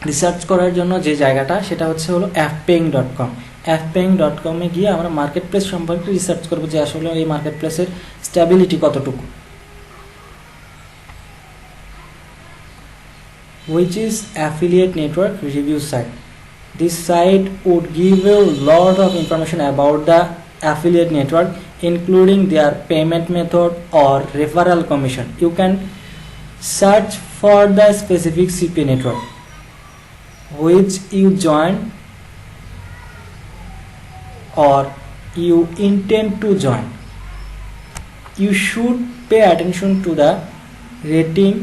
রিসার্চ করার জন্য যে জায়গাটা, সেটা হলো appaying.com। appaying.com-এ গিয়ে আমরা মার্কেট প্লেস সম্পর্কে রিসার্চ করবো যে আসলে এই মার্কেট প্লেসের স্ট্যাবিলিটি কতটুকু। which is affiliate network review site. This site would give you a lot of information about the affiliate network, including their payment method or referral commission. You can search for the specific CPA network which you join or you intend to join. You should pay attention to the rating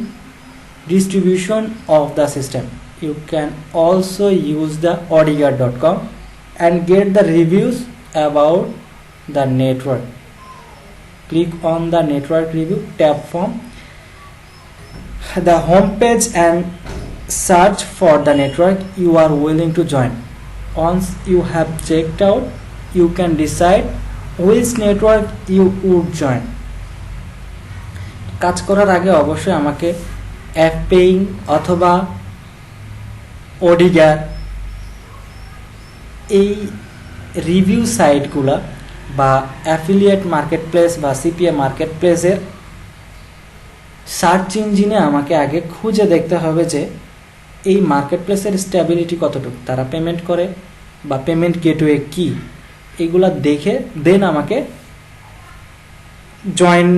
distribution of the system. You can also use the Odygar.com and get the reviews about the network. Click on the network review tab from the home page and search for the network you are willing to join. Once you have checked out, you can decide which network you would join. কাজ করার আগে অবশ্যই আমাকে অ্যাপেইং অথবা ওডিগার এই review সাইটগুলো বা affiliate market place বা CPA মার্কেট প্লেসের সার্চ ইঞ্জিনে আমাকে আগে খুঁজে দেখতে হবে যে এই মার্কেট প্লেসের স্ট্যাবিলিটি কতটুকু, তারা পেমেন্ট করে বা পেমেন্ট গেটওয়ে কি, এগুলা দেখে দেন আমাকে জয়েন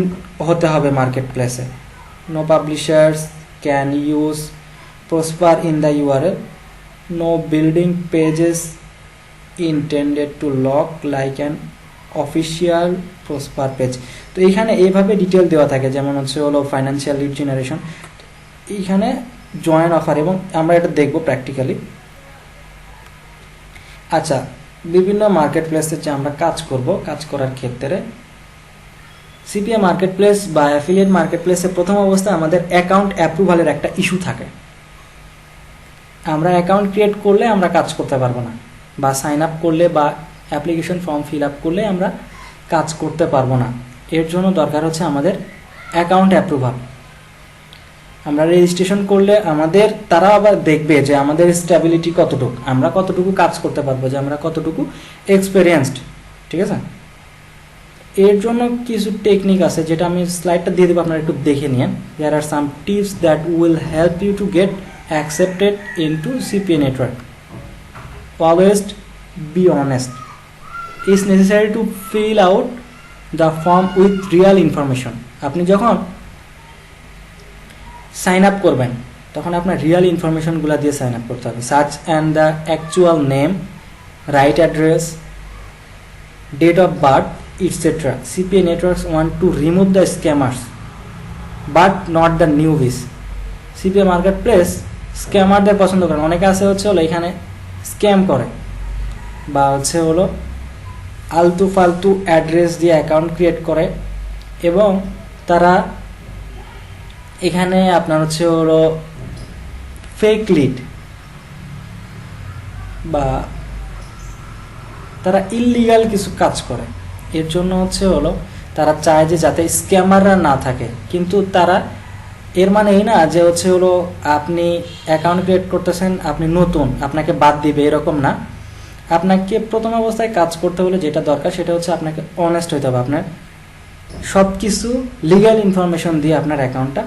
হতে হবে মার্কেট প্লেসে। No publishers can use Prosper in the URL, no building pages intended to look like an official Prosper page. তো এইখানে এইভাবে ডিটেল দেওয়া থাকে, যেমন হচ্ছে হলো ফাইন্যান্সিয়াল লিড জেনারেশন, এইখানে জয়েন অফার, এবং আমরা এটা দেখব প্র্যাকটিক্যালি। আচ্ছা, বিভিন্ন মার্কেট প্লেসে যে আমরা কাজ করব, কাজ করার ক্ষেত্রে সিপিএ মার্কেট প্লেস বা অ্যাফিলিয়েট মার্কেট প্লেসে প্রথম অবস্থায় আমাদের অ্যাকাউন্ট অ্যাপ্রুভালের একটা ইস্যু থাকে। আমরা অ্যাকাউন্ট ক্রিয়েট করলে আমরা কাজ করতে পারবো না, বা সাইন আপ করলে বা অ্যাপ্লিকেশন ফর্ম ফিল আপ করলে আমরা কাজ করতে পারবো না। এর জন্য দরকার হচ্ছে আমাদের অ্যাকাউন্ট অ্যাপ্রুভাল। আমরা রেজিস্ট্রেশন করলে আমাদের তারা আবার দেখবে যে আমাদের স্টেবিলিটি কতটুকু, আমরা কতটুকু কাজ করতে পারবো, যে আমরা কতটুকু এক্সপেরিয়েন্সড, ঠিক আছে। এর জন্য কিছু টেকনিক আছে, যেটা আমি স্লাইডটা দিয়ে দেবো, আপনারা একটু দেখে নিন। There are some tips that will help you to get accepted into CPA network. Always be honest. It's necessary to fill out the form with real information. আপনি যখন সাইন আপ করবেন তখন আপনার রিয়েল ইনফরমেশনগুলো দিয়ে সাইন আপ করতে হবে, such and the actual name, right address, date of birth, etcetera. CPA networks want to remove the scammers but not the newbies. CPA marketplace স্ক্যামারদের পছন্দ করেন। অনেকে আছে হচ্ছে হলো এখানে স্ক্যাম করে, বা হচ্ছে হলো আলতু ফালতু অ্যাড্রেস দিয়ে অ্যাকাউন্ট ক্রিয়েট করে, এবং তারা এখানে আপনার হচ্ছে হলো ফেক লিড, বা তারা ইললিগাল কিছু কাজ করে। এর জন্য হচ্ছে হলো তারা চায় যে যাতে স্ক্যামাররা না থাকে, কিন্তু তারা, এর মানে এই না যে হচ্ছে হলো আপনি অ্যাকাউন্ট ক্রিয়েট করতেছেন, আপনি নতুন, আপনাকে বাদ দিবে, এরকম না। আপনাকে প্রথম অবস্থায় কাজ করতে হলে যেটা দরকার সেটা হচ্ছে আপনাকে অনেস্ট হইতে হবে, আপনার সব কিছু লিগ্যাল ইনফরমেশন দিয়ে আপনার অ্যাকাউন্টটা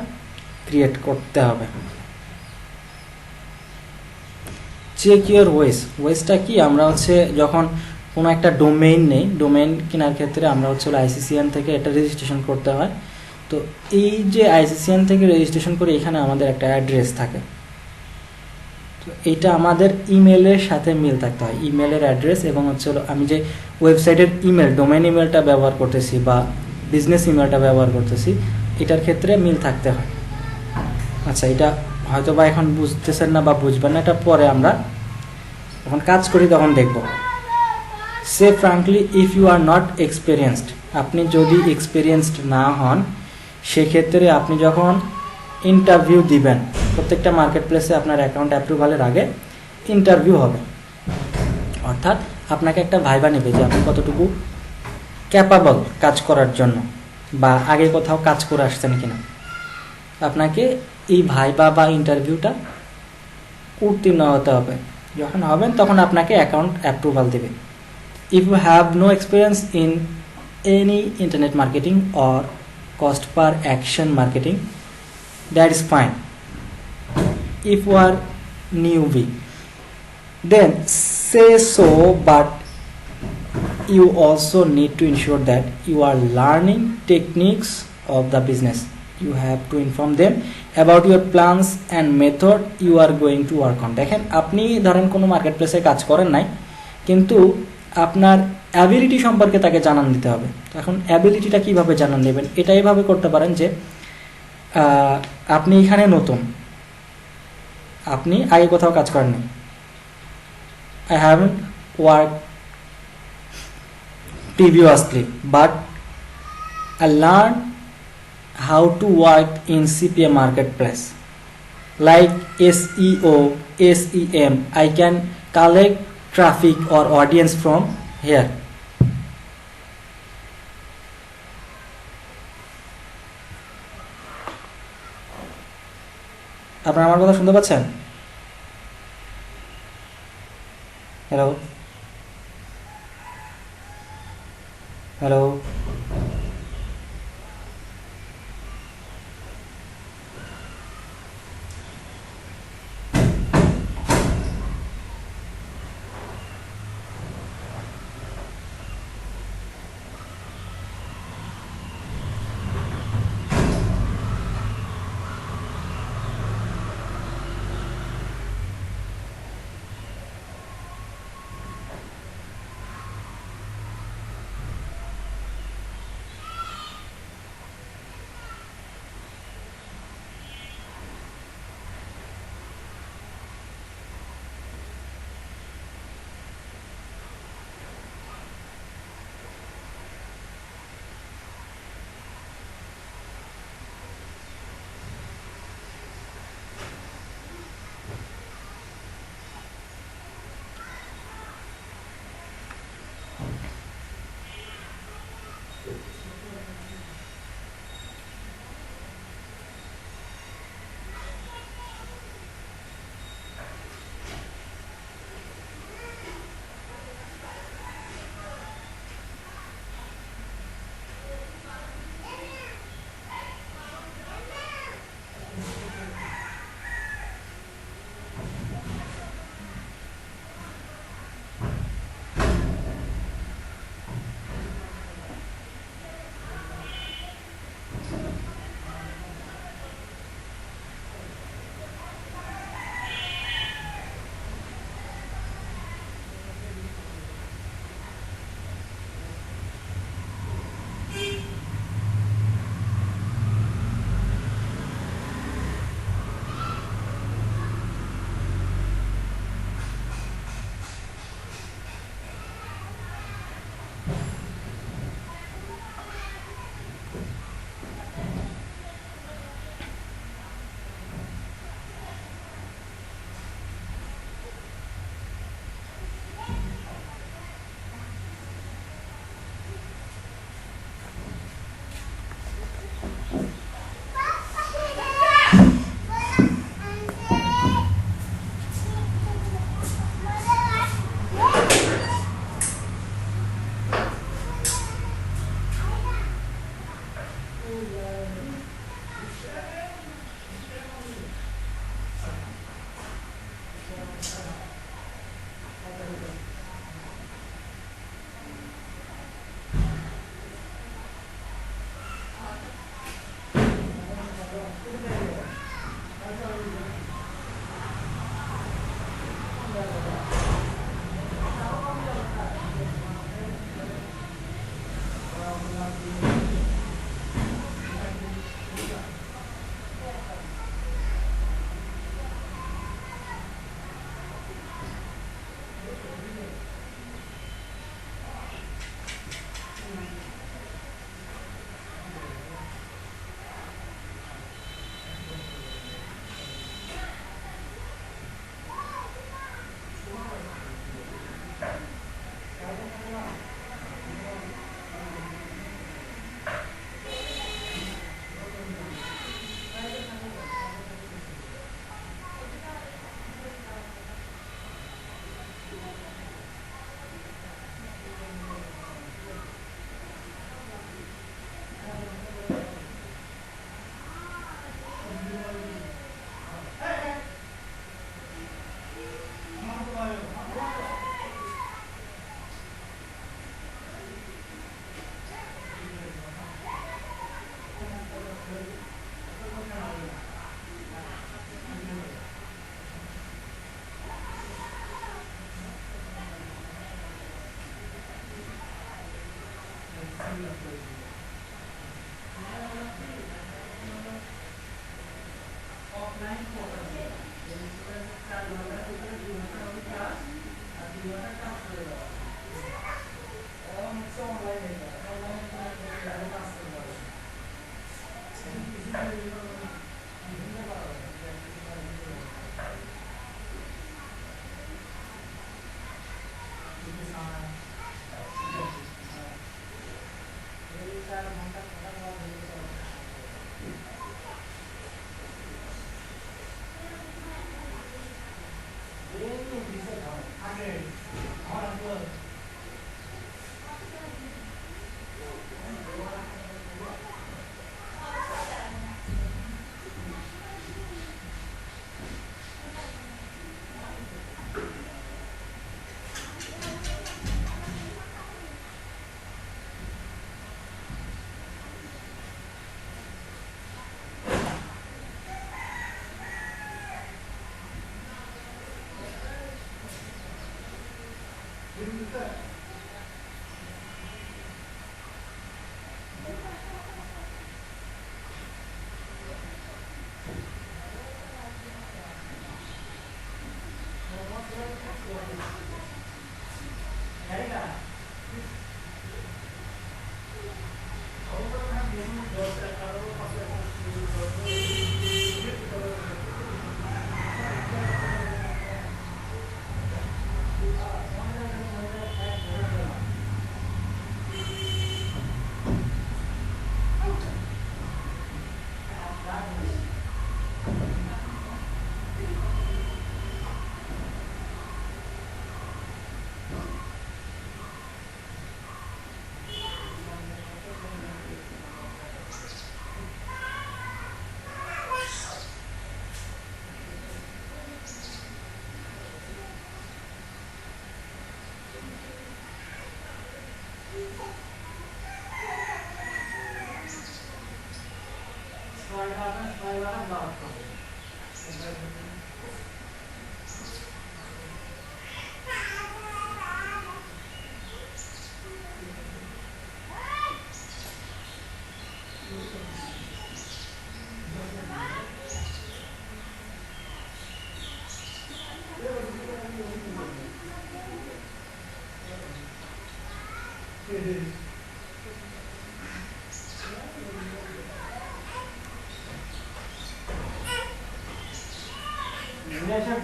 ক্রিয়েট করতে হবে। চেক ইউর ওয়েসটা কি, আমরা হচ্ছে যখন কোনো একটা ডোমেইন নেই, ডোমেইন কেনার ক্ষেত্রে আমরা হচ্ছে ICCN থেকে এটা রেজিস্ট্রেশন করতে হয়। তো এই যে ICCN থেকে রেজিস্ট্রেশন করে এখানে আমাদের একটা অ্যাড্রেস থাকে, তো এইটা আমাদের ইমেলের সাথে মিল থাকতে হয়, ইমেলের অ্যাড্রেস এবং হচ্ছে আমি যে ওয়েবসাইটের ইমেল, ডোমেইন ইমেলটা ব্যবহার করতেছি বা বিজনেস ইমেলটা ব্যবহার করতেছি, এটার ক্ষেত্রে মিল থাকতে হয়। আচ্ছা, এটা হয়তো বা এখন বুঝতেছেন না বা বুঝবেন না, এটা পরে আমরা যখন কাজ করি তখন দেখব। সে frankly, if you are not experienced, আপনি যদি এক্সপিরিয়েন্সড না হন, সেক্ষেত্রে আপনি যখন ইন্টারভিউ দিবেন, প্রত্যেকটা মার্কেট প্লেসে আপনার অ্যাকাউন্ট অ্যাপ্রুভালের আগে ইন্টারভিউ হবে, অর্থাৎ আপনাকে একটা ভাইবা নেবে যে আপনি কতটুকু ক্যাপাবল কাজ করার জন্য, বা আগে কোথাও কাজ করে আসছেন কিনা। আপনাকে এই ভাইবা বা ইন্টারভিউটা উত্তীর্ণ হতে হবে। যখন হবেন তখন আপনাকে অ্যাকাউন্ট অ্যাপ্রুভাল দেবে। If you have no experience in any internet marketing or cost per action marketing, that is fine. If you are newbie, then say so, but you also need to ensure that you are learning techniques of the business. You have to inform them about your plans and method you are going to work on. দেখেন, আপনি ধরেন কোনো market প্লেসে কাজ করেন নাই, কিন্তু আপনার অ্যাবিলিটি সম্পর্কে তাকে জানান দিতে হবে। এখন অ্যাবিলিটিটা কিভাবে জানান দেবেন, এটা এইভাবে করতে পারেন যে আপনি এখানে নতুন, আপনি আগে কোথাও কাজ করেননি। I haven't worked previously, but I learned how to work in CPA marketplace like SEO, SEM. I can collect traffic or audience from here. আপনারা আমার কথা শুনতে পাচ্ছেন? হ্যালো হ্যালো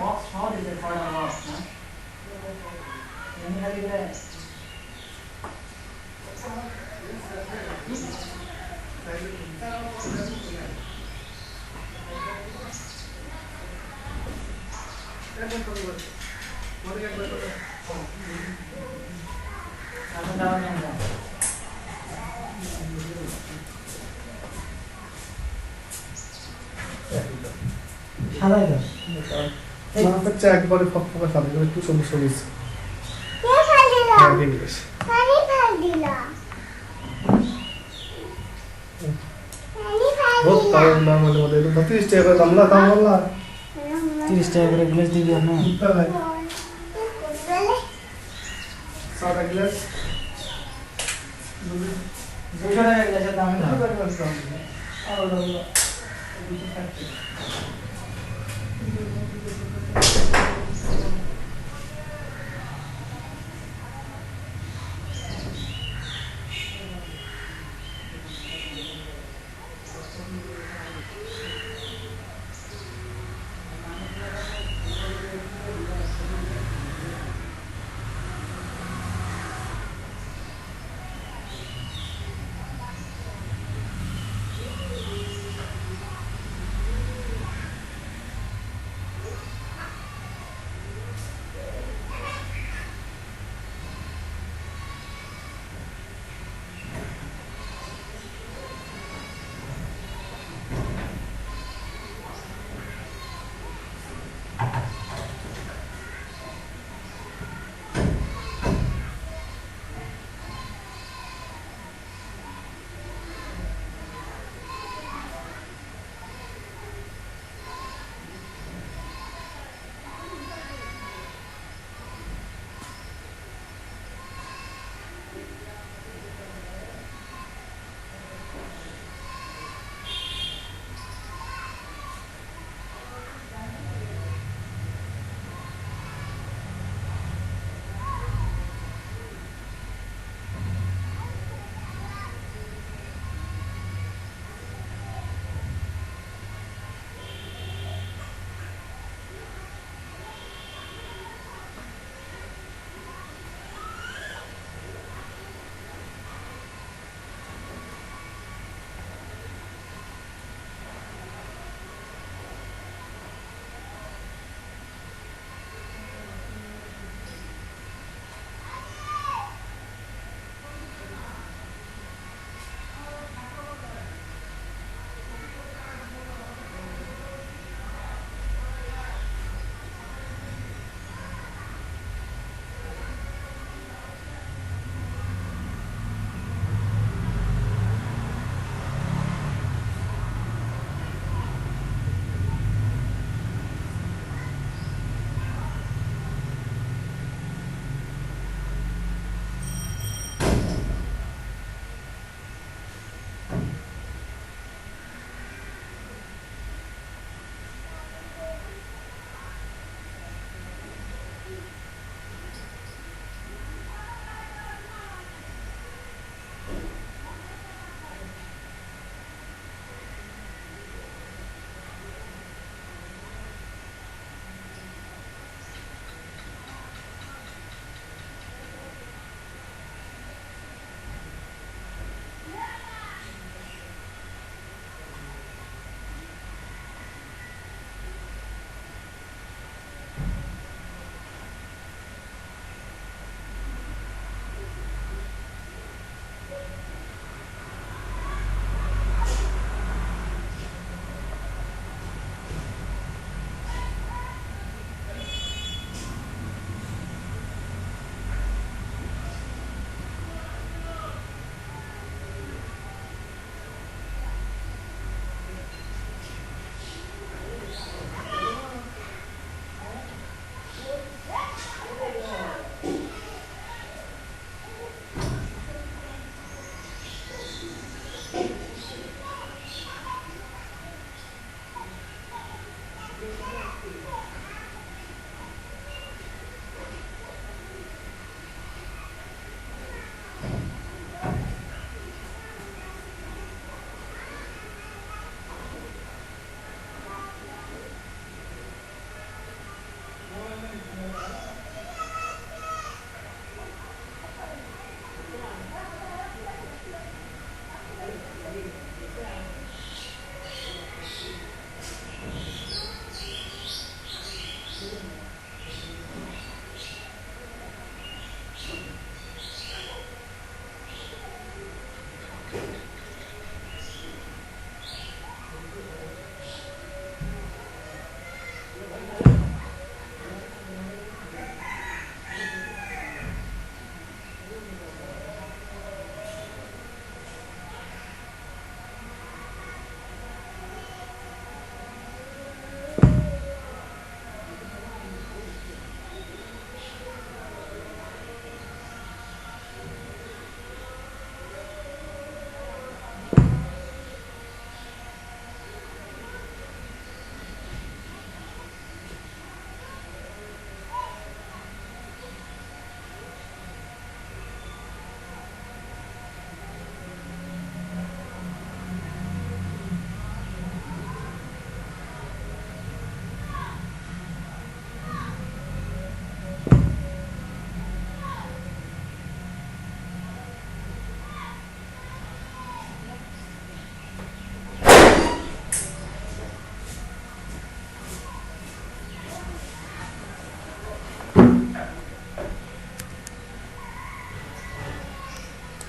বক্স সহ দিতে ছয়টা বক্স না এমনি খালি দিলে এখন দাও নিয়ে যাও সাদাই দাও মাথাটা একবারে ফকফকা সাদা করে একটু সবুজ সবুজ ইংলিশ बहुत कारण नाम वाले बोले तो 30 টাকা করে দামলা দাম বললা 30 টাকা করে গ্লাস দিবি না সাদা গ্লাস 200 টাকা গ্লাসের দাম না